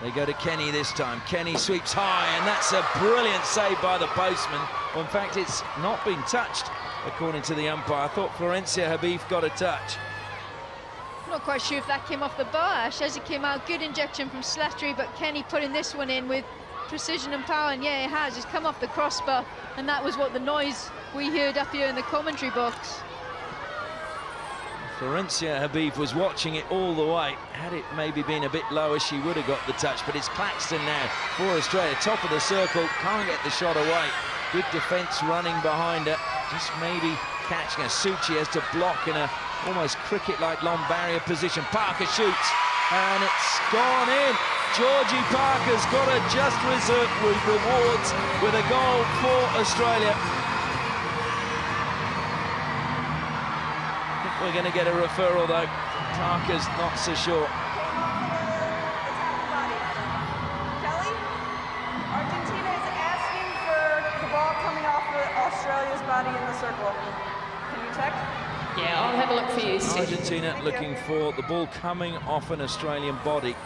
They go to Kenny this time. Kenny sweeps high, and that's a brilliant save by the postman. Well, in fact, it's not been touched, according to the umpire. I thought Florencia Habib got a touch. Not quite sure if that came off the bar, Ash, as it came out. Good injection from Slattery, but Kenny putting this one in with precision and power, and yeah, it has. It's come off the crossbar, and that was what the noise we heard up here in the commentary box. Florencia Habib was watching it all the way. Had it maybe been a bit lower, she would have got the touch, but it's Claxton now for Australia. Top of the circle, can't get the shot away. Good defence running behind her, just maybe catching her. Suchi has to block in a almost cricket-like long barrier position. Parker shoots, and it's gone in. Georgie Parker's got a just rewards with a goal for Australia. We're going to get a referral, though. Parker's not so sure. Kelly, Argentina is asking for the ball coming off of Australia's body in the circle. Can you check? Yeah, I'll have a look for you, Steve. Argentina looking for the ball coming off an Australian body.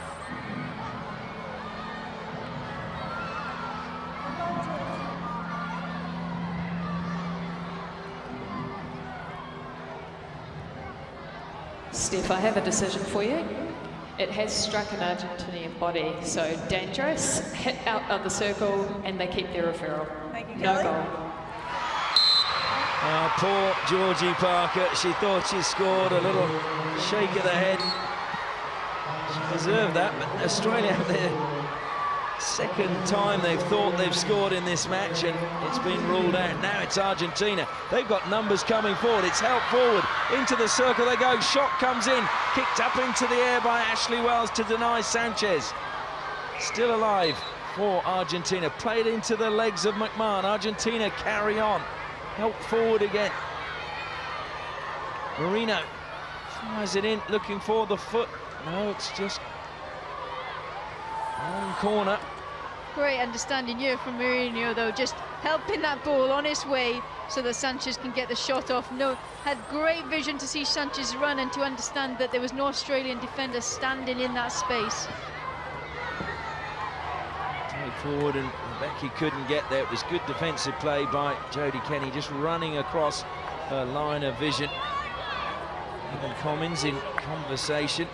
Steph, I have a decision for you. It has struck an Argentinian body, so dangerous, hit out of the circle, and they keep their referral. Thank you, No Kelly. goal. Poor Georgie Parker. She thought she scored. A little shake of the head. She deserved that, but Australia have their second time they've thought they've scored in this match, and it's been ruled out. Now it's Argentina. They've got numbers coming forward. It's helped forward. Into the circle they go. Shot comes in. Kicked up into the air by Ashley Wells to deny Sanchez. Still alive for Argentina. Played into the legs of McMahon. Argentina carry on. Help forward again. Marino fires it in, looking for the foot. No, it's just long corner. Great understanding here from Mourinho, though, just helping that ball on its way so that Sanchez can get the shot off. No, had great vision to see Sanchez run and to understand that there was no Australian defender standing in that space. Take forward, and Becky couldn't get there. It was good defensive play by Jodie Kenny, just running across her line of vision. Evan Commins in conversation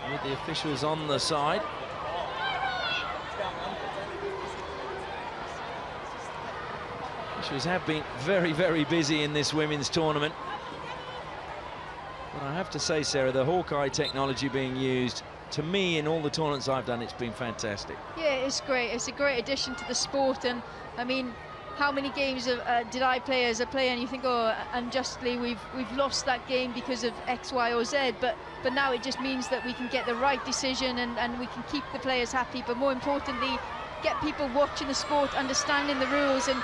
with the officials on the side. Officials have been very, very busy in this women's tournament. But I have to say, Sarah, the Hawkeye technology being used to me, in all the tournaments I've done, it's been fantastic. Yeah, it's great. It's a great addition to the sport. And I mean, how many games did I play as a player, and you think, oh, unjustly we've lost that game because of X, Y, or Z, but now it just means that we can get the right decision, and we can keep the players happy, but more importantly, get people watching the sport, understanding the rules, and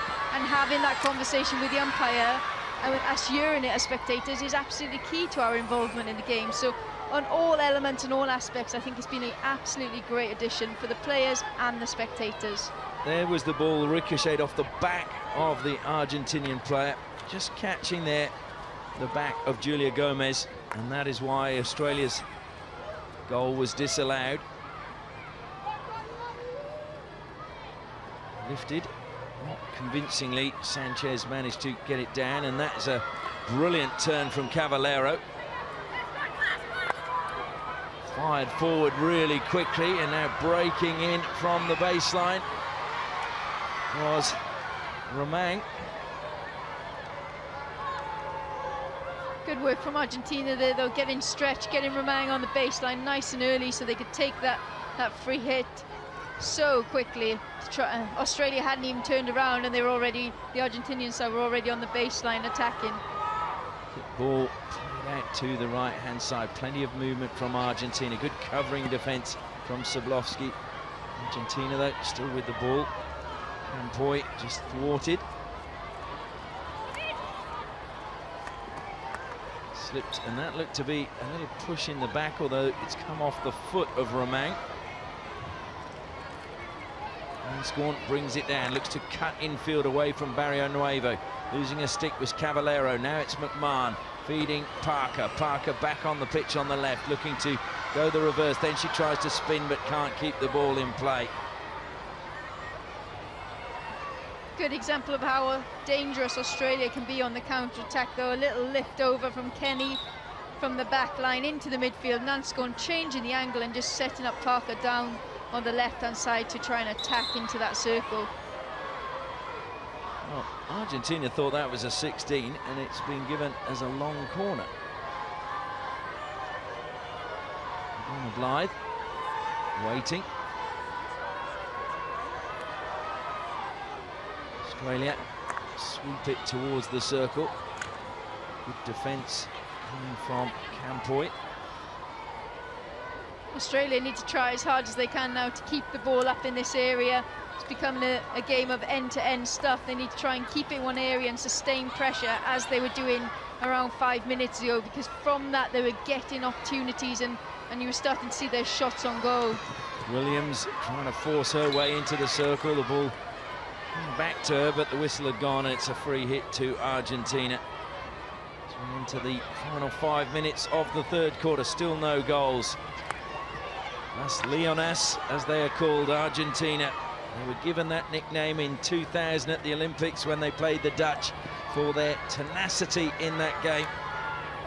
having that conversation with the umpire, and with us hearing it as spectators, is absolutely key to our involvement in the game. So on all elements and all aspects, I think it's been an absolutely great addition for the players and the spectators. There was the ball ricocheted off the back of the Argentinian player, just catching there the back of Julia Gomez, and that is why Australia's goal was disallowed. Lifted, not convincingly. Sanchez managed to get it down, and that's a brilliant turn from Cavallero. Fired forward really quickly, and now breaking in from the baseline was Romang. Good work from Argentina there, though, getting stretched, getting Romang on the baseline nice and early so they could take that free hit so quickly. Australia hadn't even turned around, and they were already, the Argentinian side were already on the baseline attacking. Ball played out to the right-hand side. Plenty of movement from Argentina. Good covering defence from Sablovsky. Argentina, though, still with the ball. Campoy just thwarted. Slipped, and that looked to be a little push in the back, although it's come off the foot of Romang. And Scorn brings it down, looks to cut infield away from Barrio Nuevo. Losing a stick was Cavallero. Now it's McMahon feeding Parker. Parker back on the pitch on the left, looking to go the reverse. Then she tries to spin but can't keep the ball in play. Good example of how dangerous Australia can be on the counter-attack, though. A little lift over from Kenny from the back line into the midfield. Nanscombe changing the angle and just setting up Parker down on the left-hand side to try and attack into that circle. Well, Argentina thought that was a 16, and it's been given as a long corner. Blythe waiting. Australia sweep it towards the circle. Good defence coming from Campoy. Australia need to try as hard as they can now to keep the ball up in this area. It's becoming a game of end-to-end stuff. They need to try and keep it in one area and sustain pressure as they were doing around 5 minutes ago, because from that they were getting opportunities and you were starting to see their shots on goal. Williams trying to force her way into the circle. The ball back to her, but the whistle had gone, and it's a free hit to Argentina. So we're into the final 5 minutes of the third quarter. Still no goals. Las Leonas, as they are called, Argentina. They were given that nickname in 2000 at the Olympics when they played the Dutch for their tenacity in that game.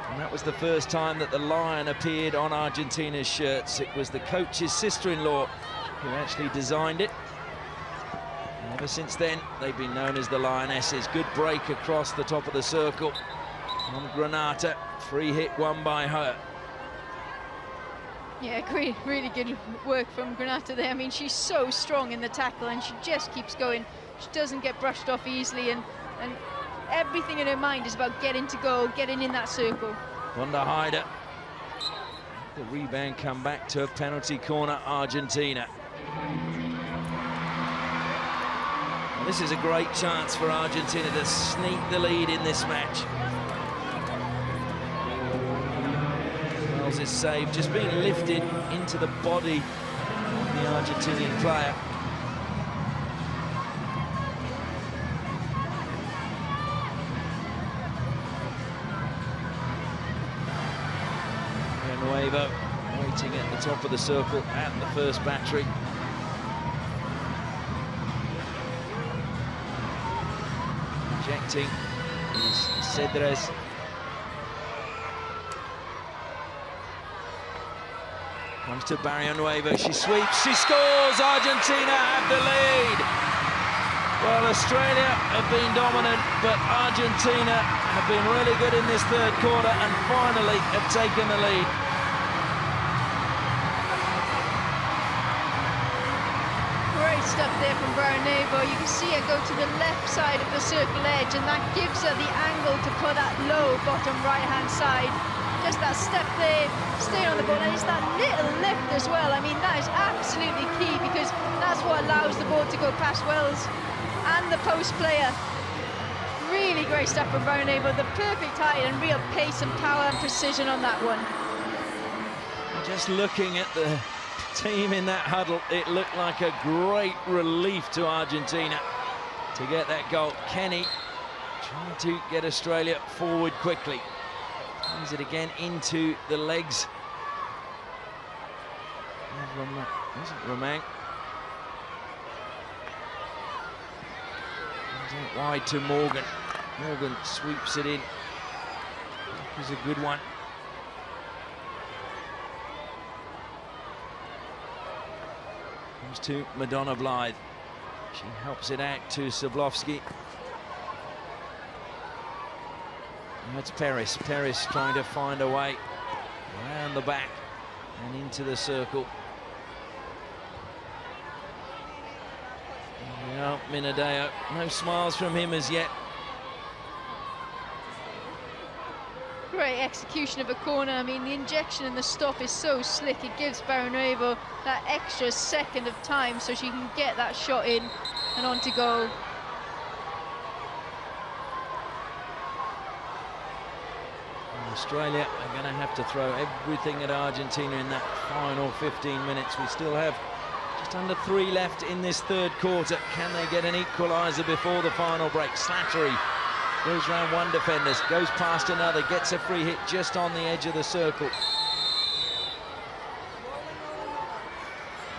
And that was the first time that the lion appeared on Argentina's shirts. It was the coach's sister-in-law who actually designed it. And ever since then, they've been known as the Lionesses. Good break across the top of the circle on Granata. Free hit won by her. Yeah, great, really good work from Granata there. I mean, she's so strong in the tackle, and she just keeps going. She doesn't get brushed off easily, and everything in her mind is about getting to goal, getting in that circle. Wanda Hyder. The rebound come back to a penalty corner, Argentina. And this is a great chance for Argentina to sneak the lead in this match. His save just being lifted into the body of the Argentinian player. Nuevo waiting at the top of the circle at the first battery. Rejecting is Cedres. Comes to Barrio Nuevo, she sweeps, she scores! Argentina have the lead! Well, Australia have been dominant, but Argentina have been really good in this third quarter and finally have taken the lead. from Baranova. You can see her go to the left side of the circle edge, and that gives her the angle to put that low bottom right-hand side. Just that step there, staying on the ball, and it's that little lift as well. I mean, that is absolutely key, because that's what allows the ball to go past Wells and the post player. Really great stuff from Baranova, the perfect height and real pace and power and precision on that one. Just looking at the team in that huddle, it looked like a great relief to Argentina to get that goal. Kenny trying to get Australia forward quickly. Plays it again into the legs. Romang. Wide to Morgan. Morgan sweeps it in. This is a good one. Comes to Madonna Blythe. She helps it out to Sablovsky. That's Paris. Paris trying to find a way around the back and into the circle. Now Minadeo, no smiles from him as yet. Great execution of a corner. I mean, the injection and the stop is so slick. It gives Baranova that extra second of time so she can get that shot in and on to goal. Australia are going to have to throw everything at Argentina in that final 15 minutes. We still have just under 3 left in this third quarter. Can they get an equaliser before the final break? Slattery goes round one defender, goes past another, gets a free hit just on the edge of the circle.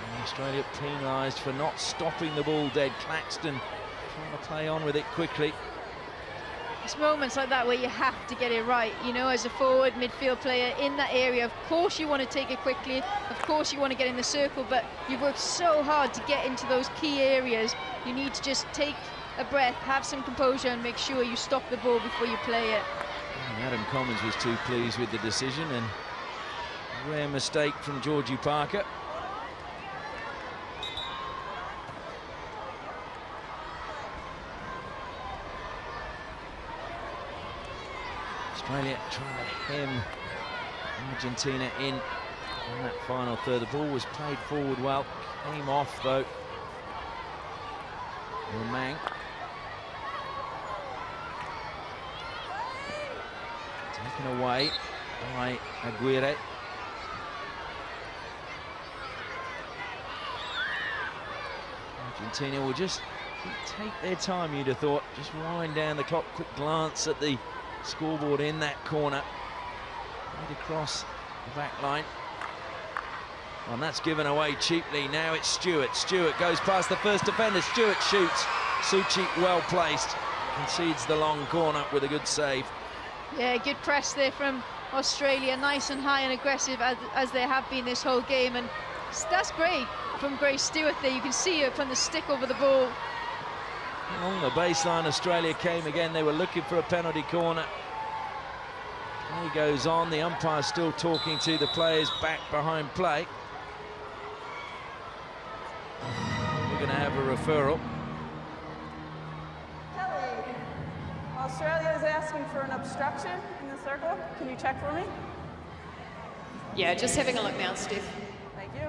And Australia penalised for not stopping the ball dead. Claxton trying to play on with it quickly. It's moments like that where you have to get it right, you know, as a forward midfield player in that area. Of course you want to take it quickly, of course you want to get in the circle, but you've worked so hard to get into those key areas. You need to just take a breath, have some composure, and make sure you stop the ball before you play it. Adam Commons was too pleased with the decision, and a rare mistake from Georgie Parker. Australia trying to hem Argentina in that final third. The ball was played forward well, came off though. Romang. Taken away by Aguirre. Argentina will just take their time, you'd have thought. Just wind down the clock, quick glance at the scoreboard in that corner. Right across the back line. And that's given away cheaply. Now it's Stewart. Stewart goes past the first defender. Stewart shoots. Suchi well placed. Concedes the long corner with a good save. Yeah, good press there from Australia. Nice and high and aggressive as they have been this whole game. And that's great from Grace Stewart there. You can see her putting the stick over the ball. Along the baseline, Australia came again. They were looking for a penalty corner. Play goes on. The umpire still talking to the players back behind play. We're going to have a referral. Kelly, Australia is asking for an obstruction in the circle. Can you check for me? Yeah, just having a look now, Steph. Thank you.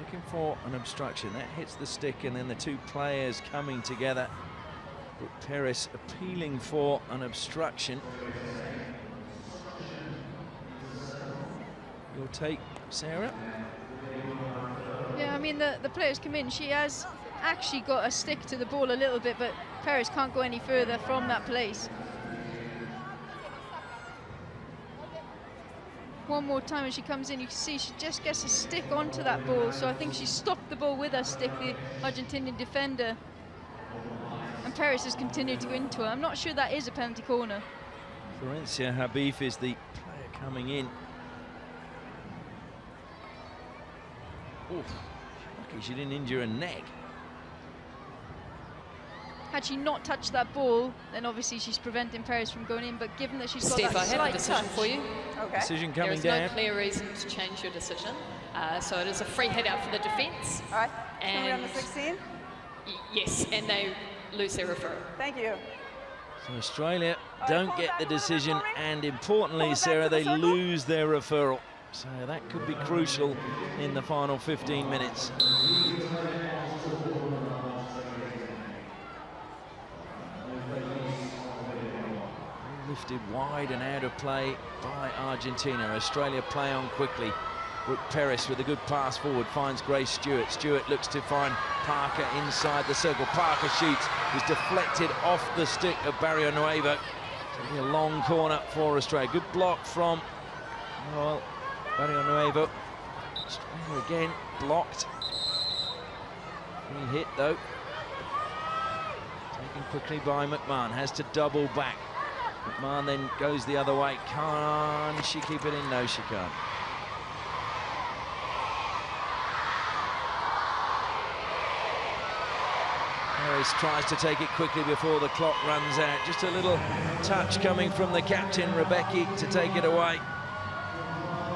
Looking for an obstruction. That hits the stick, and then the two players coming together. But Perez appealing for an obstruction. Your take, Sarah? Yeah, I mean, the players come in. She has actually got a stick to the ball a little bit, but Perez can't go any further from that place. One more time as she comes in, you can see she just gets a stick onto that ball, so I think she stopped the ball with her stick, the Argentinian defender. And Perez has continued to go into her. I'm not sure that is a penalty corner. Florencia Habib is the player coming in. Oof, lucky she didn't injure her neck. had she not touched that ball, then obviously she's preventing Perez from going in. But given that she's got Steph, that I have a slight decision touch, for you. Okay. Decision coming There down. is no clear reason to change your decision. So it is a free hit out for the defence. All right. Can we on the And 16? yes, and they lose their referral. Thank you. So Australia right, don't pull get back the a little bit decision, for me. and Pull importantly, it back Sarah, to the they circle. lose their referral. So that could be crucial in the final 15 minutes. Lifted wide and out of play by Argentina. Australia play on quickly. Brooke Peris with a good pass forward finds Grace Stewart. Stewart looks to find Parker inside the circle. Parker shoots, was deflected off the stick of Barrio Nuevo. A long corner for Australia. Good block from, well, Barrio Nuevo. Australia again blocked. Free hit though. Taken quickly by McMahon. Has to double back. McMahon then goes the other way. Can she keep it in? No, she can't. Harris tries to take it quickly before the clock runs out. Just a little touch coming from the captain, Rebecca, to take it away.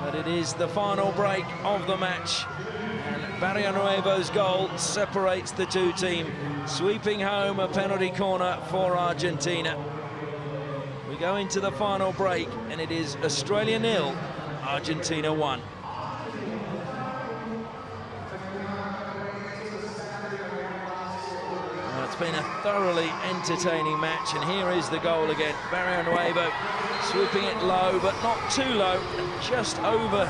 But it is the final break of the match. And Barrio Nuevo's goal separates the two teams, sweeping home a penalty corner for Argentina. We go into the final break, and it is Australia 0, Argentina 1. It's been a thoroughly entertaining match, and here is the goal again. Barrio Nuevo swooping it low, but not too low, just over,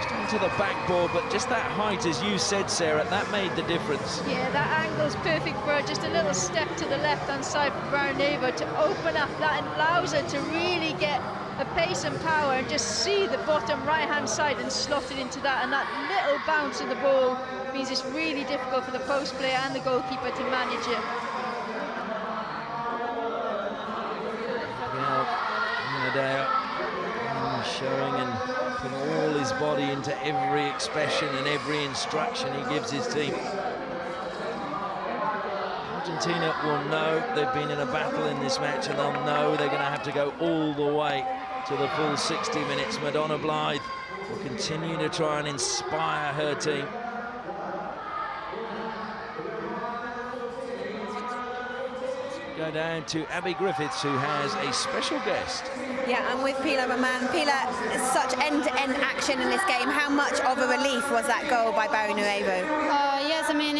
just onto the backboard, but just that height, as you said, Sarah, that made the difference. yeah, that angle's perfect for her. Just a little step to the left-hand side for Barrio Nuevo to open up. That allows her to really get a pace and power and just see the bottom right-hand side and slot it into that. And that little bounce of the ball means it's really difficult for the post player and the goalkeeper to manage it. Nadeo showing and putting all his body into every expression and every instruction he gives his team. Argentina will know they've been in a battle in this match, and they'll know they're going to have to go all the way to the full 60 minutes. Madonna Blythe will continue to try and inspire her team. Go down to Abby Griffiths, who has a special guest. Yeah, I'm with Pilar Roman. Pilar, such end-to-end action in this game. How much of a relief was that goal by Barrio Nuevo? Yes, I mean,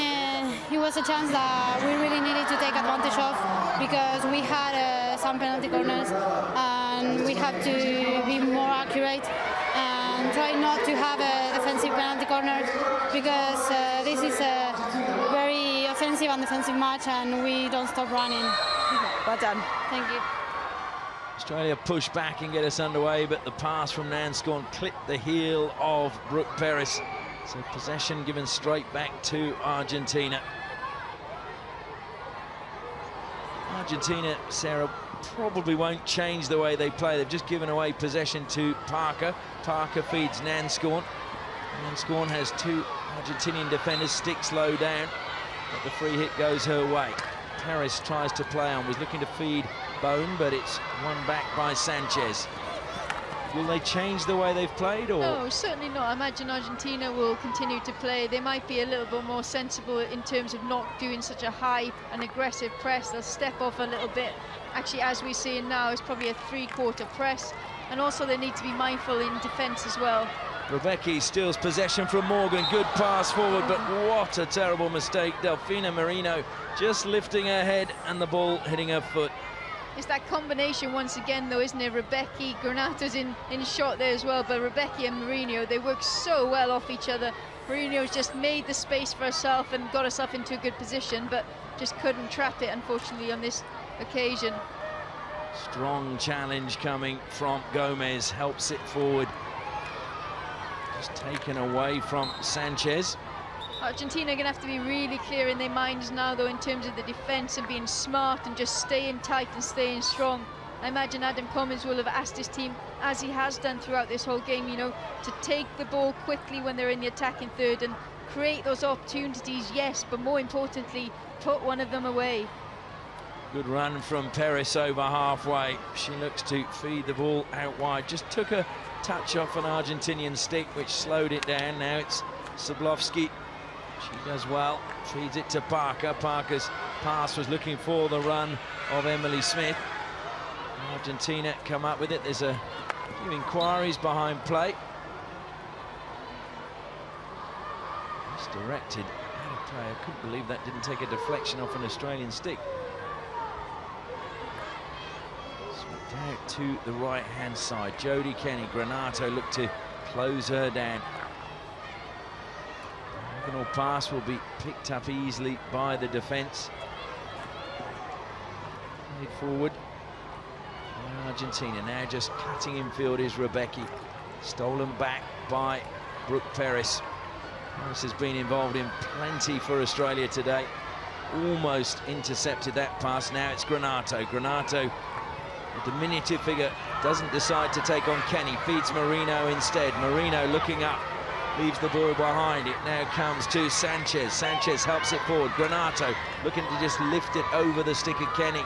it was a chance that we really needed to take advantage of, because we had some penalty corners, and we have to be more accurate and try not to have a defensive penalty corner, because this is a very offensive and defensive match, and we don't stop running. Well done. Thank you. Australia push back and get us underway, but the pass from Nanscorn clipped the heel of Brooke Peris. So possession given straight back to Argentina. Argentina, Sarah, probably won't change the way they play. They've just given away possession to Parker. Parker feeds Nanscorn. Nanscorn has two Argentinian defenders, sticks low down, but the free hit goes her way. Harris tries to play on, was looking to feed Bone, but it's won back by Sanchez. Will they change the way they've played, or? No, certainly not. I imagine Argentina will continue to play. They might be a little bit more sensible in terms of not doing such a high and aggressive press. They'll step off a little bit. Actually, as we see now, it's probably a three-quarter press. And also they need to be mindful in defence as well. Rebecca steals possession from Morgan. Good pass forward, but what a terrible mistake. Delfina Marino just lifting her head and the ball hitting her foot. It's that combination once again, though, isn't it? Rebecca, Granato's in shot there as well, but Rebecca and Marino, they work so well off each other. Marino's just made the space for herself and got herself into a good position, but just couldn't trap it, unfortunately, on this occasion. Strong challenge coming from Gomez, helps it forward. Just taken away from Sanchez. Argentina are going to have to be really clear in their minds now, though, in terms of the defence and being smart and just staying tight and staying strong. I imagine Adam Cummins will have asked his team, as he has done throughout this whole game, you know, to take the ball quickly when they're in the attacking third and create those opportunities, yes, but more importantly, put one of them away. Good run from Peris over halfway. She looks to feed the ball out wide. Just took a touch off an Argentinian stick, which slowed it down. Now it's Sablovsky. She does well. Feeds it to Parker. Parker's pass was looking for the run of Emily Smith. Argentina come up with it. There's a few inquiries behind play. Misdirected out of play. I couldn't believe that didn't take a deflection off an Australian stick. Out to the right-hand side. Jodie Kenny. Granato looked to close her down. Diagonal pass will be picked up easily by the defence. Played forward. Argentina now just cutting infield is Rebecki. Stolen back by Brooke Peris. Peris has been involved in plenty for Australia today. Almost intercepted that pass. Now it's Granato. Granato, a diminutive figure, doesn't decide to take on Kenny, feeds Marino instead. Marino looking up, leaves the ball behind. It now comes to Sanchez. Sanchez helps it forward. Granato looking to just lift it over the stick of Kenny.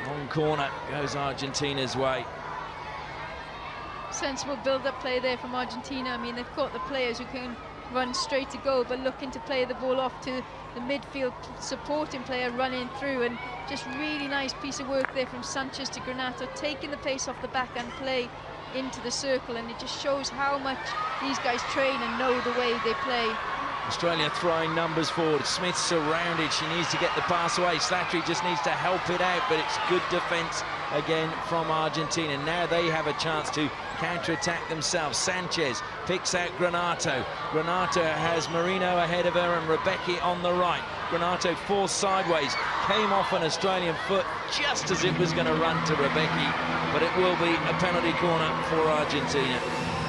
Long corner goes Argentina's way. Sensible build-up play there from Argentina. I mean, they've got the players who can run straight to goal, but looking to play the ball off to the midfield supporting player running through, and just really nice piece of work there from Sanchez to Granato, taking the pace off the back and play into the circle, and it just shows how much these guys train and know the way they play. Australia throwing numbers forward. Smith surrounded. She needs to get the pass away. Slattery just needs to help it out, but it's good defence again from Argentina. Now they have a chance to counter-attack themselves. Sanchez picks out Granato. Granato has Marino ahead of her and Rebecki on the right. Granato forced sideways, came off an Australian foot just as it was going to run to Rebecki, but it will be a penalty corner for Argentina.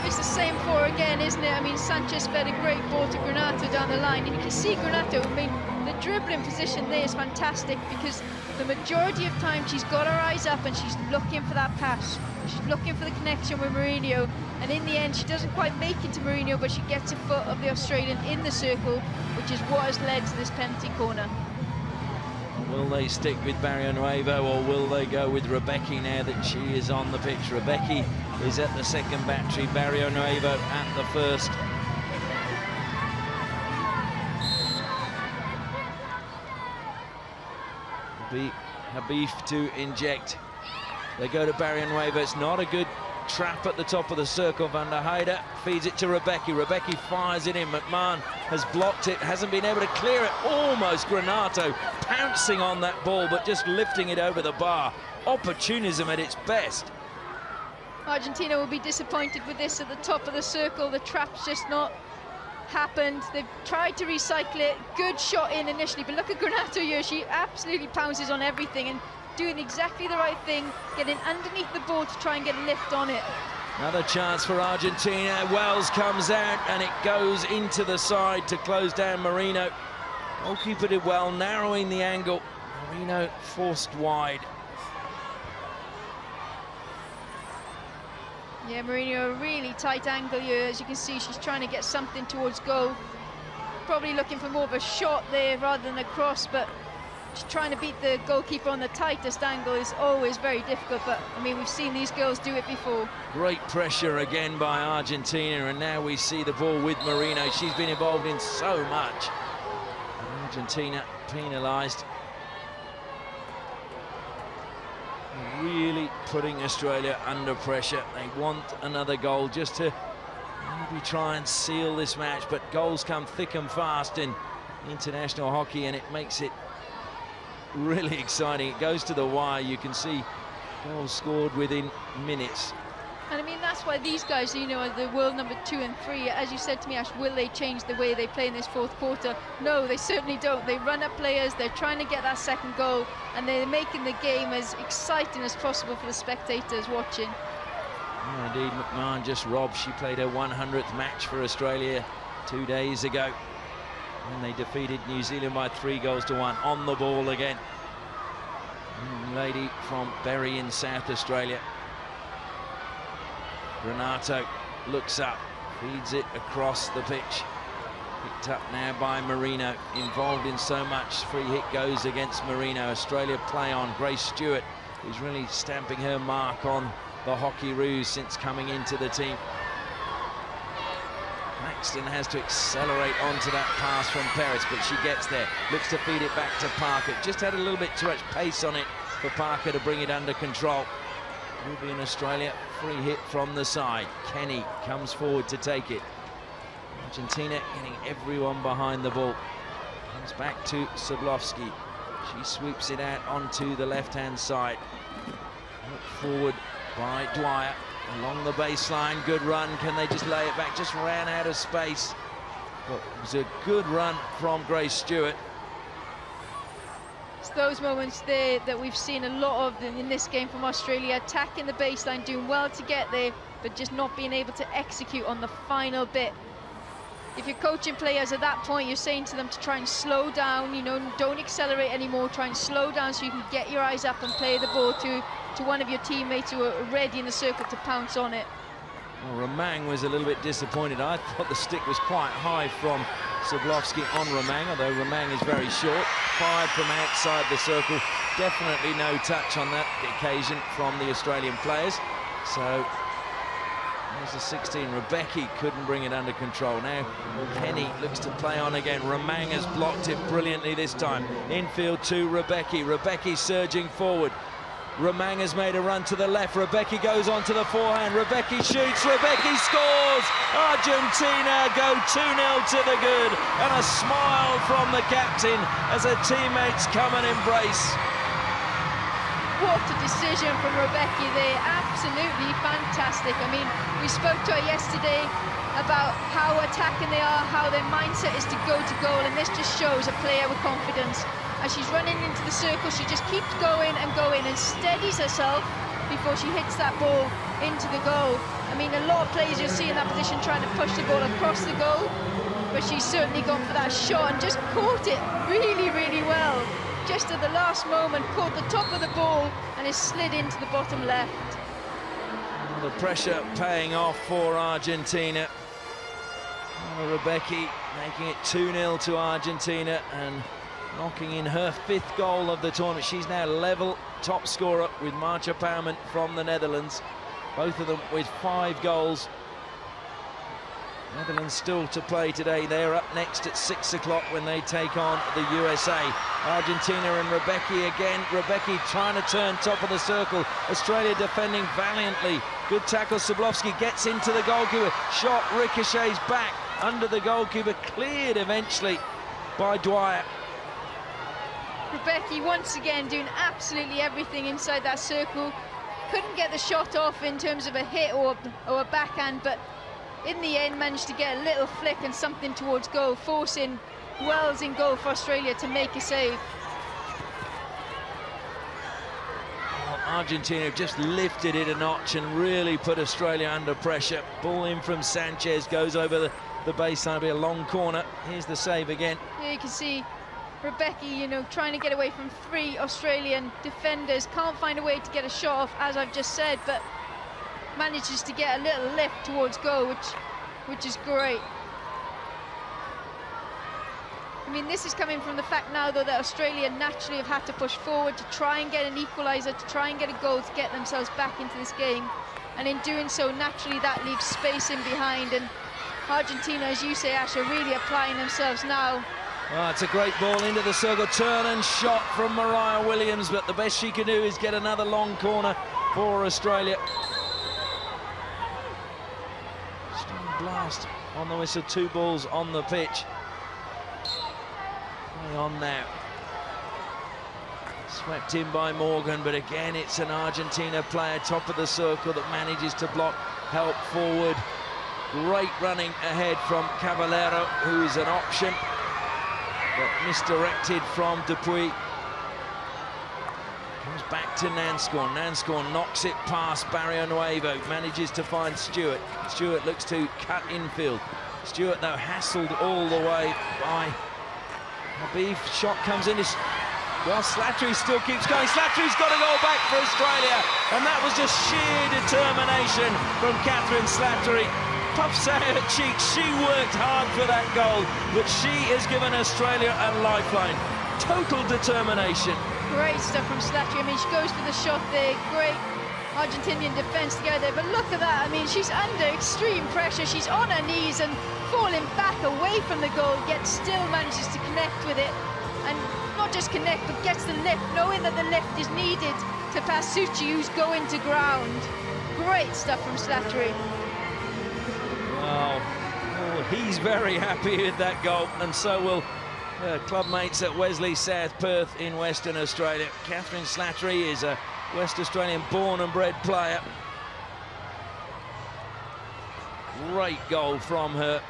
It's the same for again, isn't it? I mean, Sanchez fed a great ball to Granato down the line, and you can see Granato, I mean, the dribbling position there is fantastic, because the majority of time she's got her eyes up and she's looking for that pass. She's looking for the connection with Mourinho, and in the end she doesn't quite make it to Mourinho, but she gets a foot of the Australian in the circle, which is what has led to this penalty corner. Will they stick with Barrionuevo, or will they go with Rebecki now that she is on the pitch? Rebecki is at the second battery, Barrionuevo at the first. Habib to inject. They go to Barrionuevo. It's not a good trap at the top of the circle. Van der Heide feeds it to Rebecki. Rebecki fires it in. McMahon has blocked it, hasn't been able to clear it. Almost Granato pouncing on that ball, but just lifting it over the bar. Opportunism at its best. Argentina will be disappointed with this at the top of the circle. The trap's just not happened. They've tried to recycle it. Good shot in initially, but look at Granato here. She absolutely pounces on everything and doing exactly the right thing, getting underneath the ball to try and get a lift on it. Another chance for Argentina. Wells comes out and it goes into the side to close down Marino. Goalkeeper did well, narrowing the angle. Marino forced wide. Yeah, Marino, a really tight angle here. As you can see, she's trying to get something towards goal. Probably looking for more of a shot there rather than a cross, but trying to beat the goalkeeper on the tightest angle is always very difficult, but I mean, we've seen these girls do it before. Great pressure again by Argentina, and now we see the ball with Marino. She's been involved in so much. Argentina penalised. Really putting Australia under pressure. They want another goal just to maybe try and seal this match, but goals come thick and fast in international hockey, and it makes it really exciting. It goes to the wire. You can see goals scored within minutes. And I mean, that's why these guys, you know, are the world number 2 and 3. As you said to me, Ash, will they change the way they play in this fourth quarter? No, they certainly don't. They run up players, they're trying to get that second goal, and they're making the game as exciting as possible for the spectators watching. Yeah, indeed, McMahon just robbed. She played her 100th match for Australia 2 days ago, and they defeated New Zealand by 3-1 on the ball again. Lady from Bury in South Australia. Renato looks up, feeds it across the pitch. Picked up now by Marino, involved in so much. Free hit goes against Marino. Australia play on. Grace Stewart, who's really stamping her mark on the Hockeyroos since coming into the team. Maxton has to accelerate onto that pass from Perez, but she gets there. Looks to feed it back to Parker. Just had a little bit too much pace on it for Parker to bring it under control. Will be in Australia. Free hit from the side. Kenny comes forward to take it. Argentina getting everyone behind the ball. Comes back to Sablovsky. She sweeps it out onto the left-hand side. Look forward by Dwyer. Along the baseline, good run. Can they just lay it back? Just ran out of space. But it was a good run from Grace Stewart. It's those moments there that we've seen a lot of in this game from Australia, attacking the baseline, doing well to get there, but just not being able to execute on the final bit. If you're coaching players at that point, you're saying to them to try and slow down, you know, don't accelerate anymore, try and slow down so you can get your eyes up and play the ball to one of your teammates who are ready in the circle to pounce on it. Well, Romang was a little bit disappointed. I thought the stick was quite high from Sablovsky on Romang, although Romang is very short. Fired from outside the circle. Definitely no touch on that occasion from the Australian players. So there's a 16. Rebecki couldn't bring it under control. Now Kenny looks to play on again. Romang has blocked it brilliantly this time. Infield to Rebecki. Rebecki surging forward. Romang has made a run to the left. Rebecki goes on to the forehand. Rebecki shoots. Rebecki scores. Argentina go 2-0 to the good. And a smile from the captain as her teammates come and embrace. What a decision from Rebecki there. Absolutely fantastic. I mean, we spoke to her yesterday about how attacking they are, how their mindset is to go to goal, and this just shows a player with confidence. As she's running into the circle, she just keeps going and going and steadies herself before she hits that ball into the goal. I mean, a lot of players you'll see in that position trying to push the ball across the goal, but she's certainly gone for that shot and just caught it really, really well. Just at the last moment, caught the top of the ball and is slid into the bottom left. The pressure paying off for Argentina. Rebecki making it 2-0 to Argentina and knocking in her 5th goal of the tournament. She's now level top scorer with Marcia Pauwman from the Netherlands. Both of them with 5 goals. Netherlands still to play today. They're up next at 6 o'clock when they take on the USA. Argentina and Rebecki again. Rebecki trying to turn top of the circle. Australia defending valiantly. Good tackle. Sablovsky gets into the goalkeeper. Shot ricochets back under the goalkeeper. Cleared eventually by Dwyer. Rebecki once again doing absolutely everything inside that circle. Couldn't get the shot off in terms of a hit or a backhand, but in the end managed to get a little flick and something towards goal, forcing Wells in goal for Australia to make a save. Well, Argentina have just lifted it a notch and really put Australia under pressure. Ball in from Sanchez, goes over the baseline, be a long corner. Here's the save again. Yeah, you can see Rebecki, you know, trying to get away from 3 Australian defenders. Can't find a way to get a shot off, as I've just said, but manages to get a little lift towards goal, which is great. I mean, this is coming from the fact now, though, that Australia naturally have had to push forward to try and get an equaliser, to try and get a goal to get themselves back into this game. And in doing so, naturally, that leaves space in behind. And Argentina, as you say, Ash, are really applying themselves now. Well, it's a great ball into the circle. Turn and shot from Mariah Williams, but the best she can do is get another long corner for Australia. Strong blast on the whistle. 2 balls on the pitch. Play on now. Swept in by Morgan, but again it's an Argentina player top of the circle that manages to block, help forward. Great running ahead from Caballero, who is an option, but misdirected from Dupuy. Comes back to Nanscorn. Nanscorn knocks it past Barrio Nuevo, manages to find Stewart. Stewart looks to cut infield. Stewart, though, hassled all the way by Habib. Shot comes in. Well, Slattery still keeps going. Slattery's got to go back for Australia. And that was just sheer determination from Catherine Slattery. Puffs out her cheeks. She worked hard for that goal, but she has given Australia a lifeline. Total determination. Great stuff from Slattery. I mean, she goes for the shot there. Great Argentinian defence to go there. But look at that. I mean, she's under extreme pressure. She's on her knees and falling back away from the goal, yet still manages to connect with it. And not just connect, but gets the lift, knowing that the lift is needed to pass Suchi, who's going to ground. Great stuff from Slattery. Wow. Oh, he's very happy with that goal, and so will club mates at Wesley South Perth in Western Australia. Catherine Slattery is a West Australian born and bred player. Great goal from her.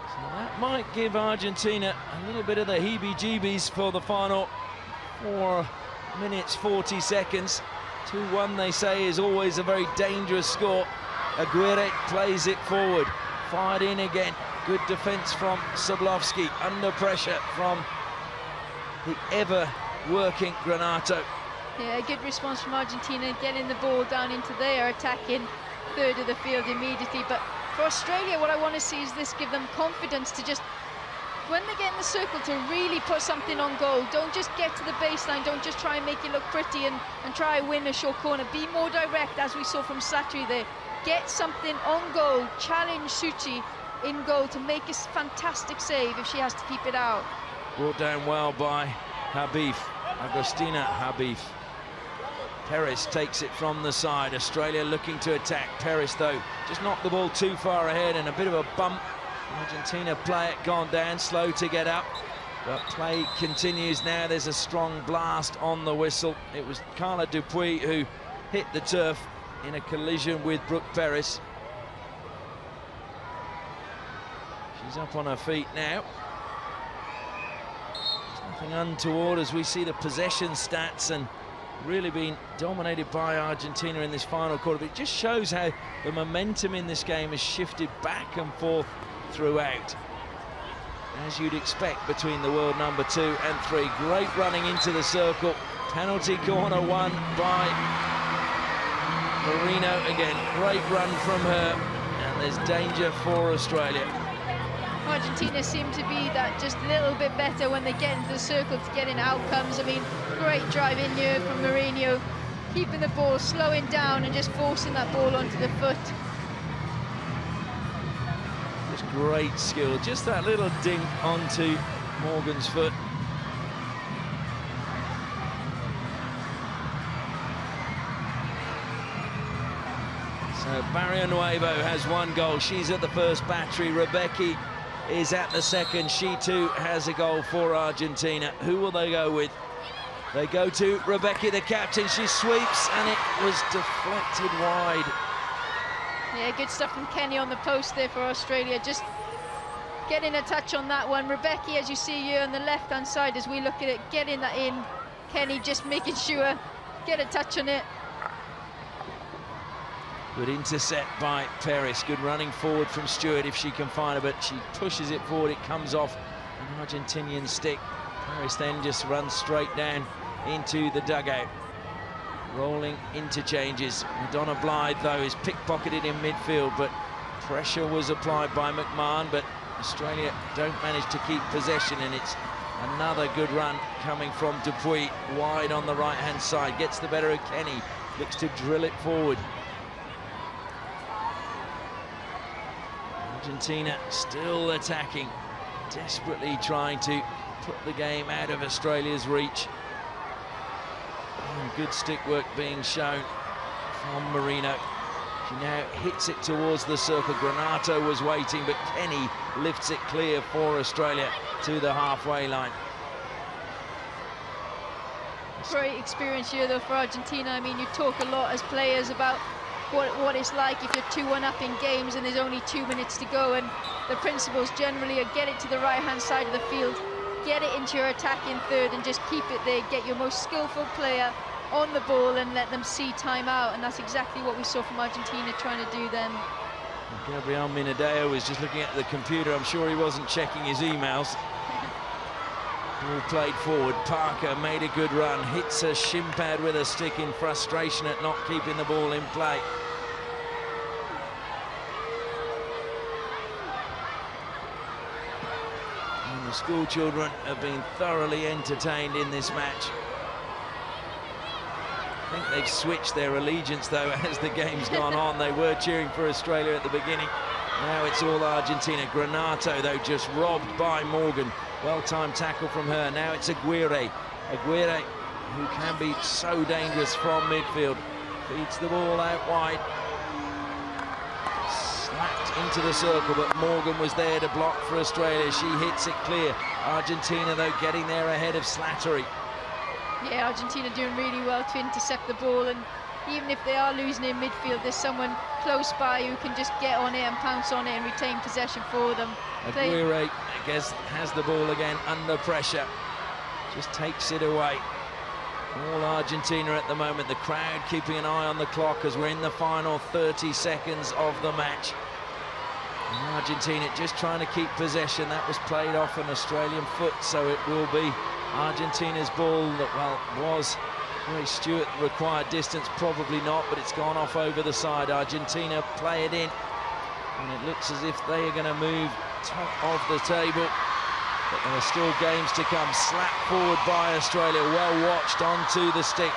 So that might give Argentina a little bit of the heebie-jeebies for the final 4 minutes 40 seconds. 2-1 they say is always a very dangerous score. Aguirre plays it forward, fired in again. Good defence from Sablovsky, under pressure from the ever-working Granato. Yeah, a good response from Argentina, getting the ball down into their attacking third of the field immediately. But for Australia, what I want to see is this give them confidence to just, when they get in the circle, to really put something on goal. Don't just get to the baseline, don't just try and make it look pretty and try and win a short corner. Be more direct, as we saw from Slattery there. Get something on goal, challenge Suchi in goal to make a fantastic save if she has to keep it out. Brought down well by Habib, Agostina Habib. Perez takes it from the side. Australia looking to attack. Perez, though, just knocked the ball too far ahead and a bit of a bump. Argentina play it gone down, slow to get up. But play continues now. There's a strong blast on the whistle. It was Carla Dupuy who hit the turf in a collision with Brooke Perez. She's up on her feet now. There's nothing untoward as we see the possession stats and really been dominated by Argentina in this final quarter. But it just shows how the momentum in this game has shifted back and forth throughout, as you'd expect between the world number 2 and 3. Great running into the circle. Penalty corner won by Marino again. Great run from her, and there's danger for Australia. Argentina seem to be that just a little bit better when they get into the circle to get in outcomes. I mean, great drive in here from Marino, keeping the ball, slowing down and just forcing that ball onto the foot. Just great skill, just that little dink onto Morgan's foot. So Barrionuevo has 1 goal. She's at the first battery. Rebecca is at the second. She too has a goal for Argentina. Who will they go with? They go to Rebecca, the captain. She sweeps and it was deflected wide. Yeah, good stuff from Kenny on the post there for Australia. Just getting a touch on that one. Rebecca, as you see here on the left-hand side as we look at it, getting that in. Kenny just making sure, get a touch on it. Good intercept by Perez. Good running forward from Stewart if she can find her, but she pushes it forward. It comes off an Argentinian stick. Perez then just runs straight down into the dugout. Rolling interchanges. Madonna Blythe, though, is pickpocketed in midfield, but pressure was applied by McMahon, but Australia don't manage to keep possession, and it's another good run coming from Dupuy, wide on the right-hand side. Gets the better of Kenny, looks to drill it forward. Argentina still attacking, desperately trying to put the game out of Australia's reach. And good stick work being shown from Marino. She now hits it towards the circle. Granato was waiting, but Kenny lifts it clear for Australia to the halfway line. Great experience here, though, for Argentina. I mean, you talk a lot as players about what it's like if you're 2-1 up in games and there's only 2 minutes to go, and the principles generally are get it to the right-hand side of the field, get it into your attacking third and just keep it there, get your most skillful player on the ball and let them see time out, and that's exactly what we saw from Argentina trying to do then. Gabriel Minadeo was just looking at the computer. I'm sure he wasn't checking his emails. Ball played forward. Parker made a good run, hits a shin pad with a stick in frustration at not keeping the ball in play. And the school children have been thoroughly entertained in this match. I think they've switched their allegiance though as the game's gone on. They were cheering for Australia at the beginning. Now it's all Argentina. Granato though just robbed by Morgan. Well-timed tackle from her. Now it's Aguirre. Aguirre, who can be so dangerous from midfield. Feeds the ball out wide. Slapped into the circle, but Morgan was there to block for Australia. She hits it clear. Argentina, though, getting there ahead of Slattery. Yeah, Argentina doing really well to intercept the ball, and even if they are losing in midfield, there's someone close by who can just get on it and pounce on it and retain possession for them. Aguirre, I guess, has the ball again under pressure. Just takes it away. All Argentina at the moment. The crowd keeping an eye on the clock as we're in the final 30 seconds of the match. And Argentina just trying to keep possession. That was played off an Australian foot, so it will be Argentina's ball that, well, was Ray Stewart required distance, probably not, but it's gone off over the side. Argentina play it in, and it looks as if they are going to move top of the table. But there are still games to come. Slap forward by Australia, well watched onto the stick.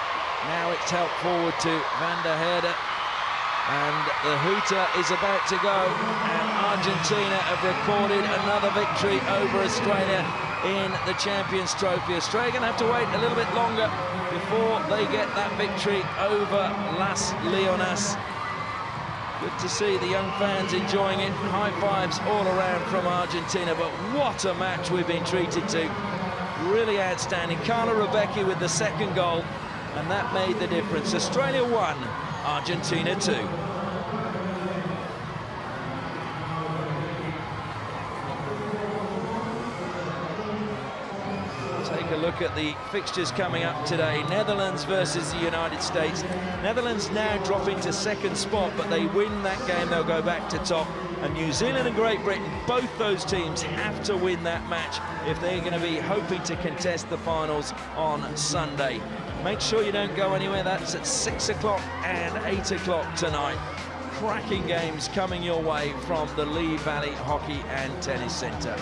Now it's helped forward to Van der Heerde, and the hooter is about to go, and Argentina have recorded another victory over Australia in the Champions Trophy. Australia going to have to wait a little bit longer before they get that victory over Las Leonas. Good to see the young fans enjoying it. High fives all around from Argentina, but what a match we've been treated to. Really outstanding. Carla Rebecca with the second goal, and that made the difference. Australia 1, Argentina 2. Take a look at the fixtures coming up today. Netherlands versus the United States. Netherlands now drop into second spot, but they win that game, they'll go back to top. And New Zealand and Great Britain, both those teams have to win that match if they're going to be hoping to contest the finals on Sunday. Make sure you don't go anywhere. That's at 6 o'clock and 8 o'clock tonight. Cracking games coming your way from the Lee Valley Hockey and Tennis Centre.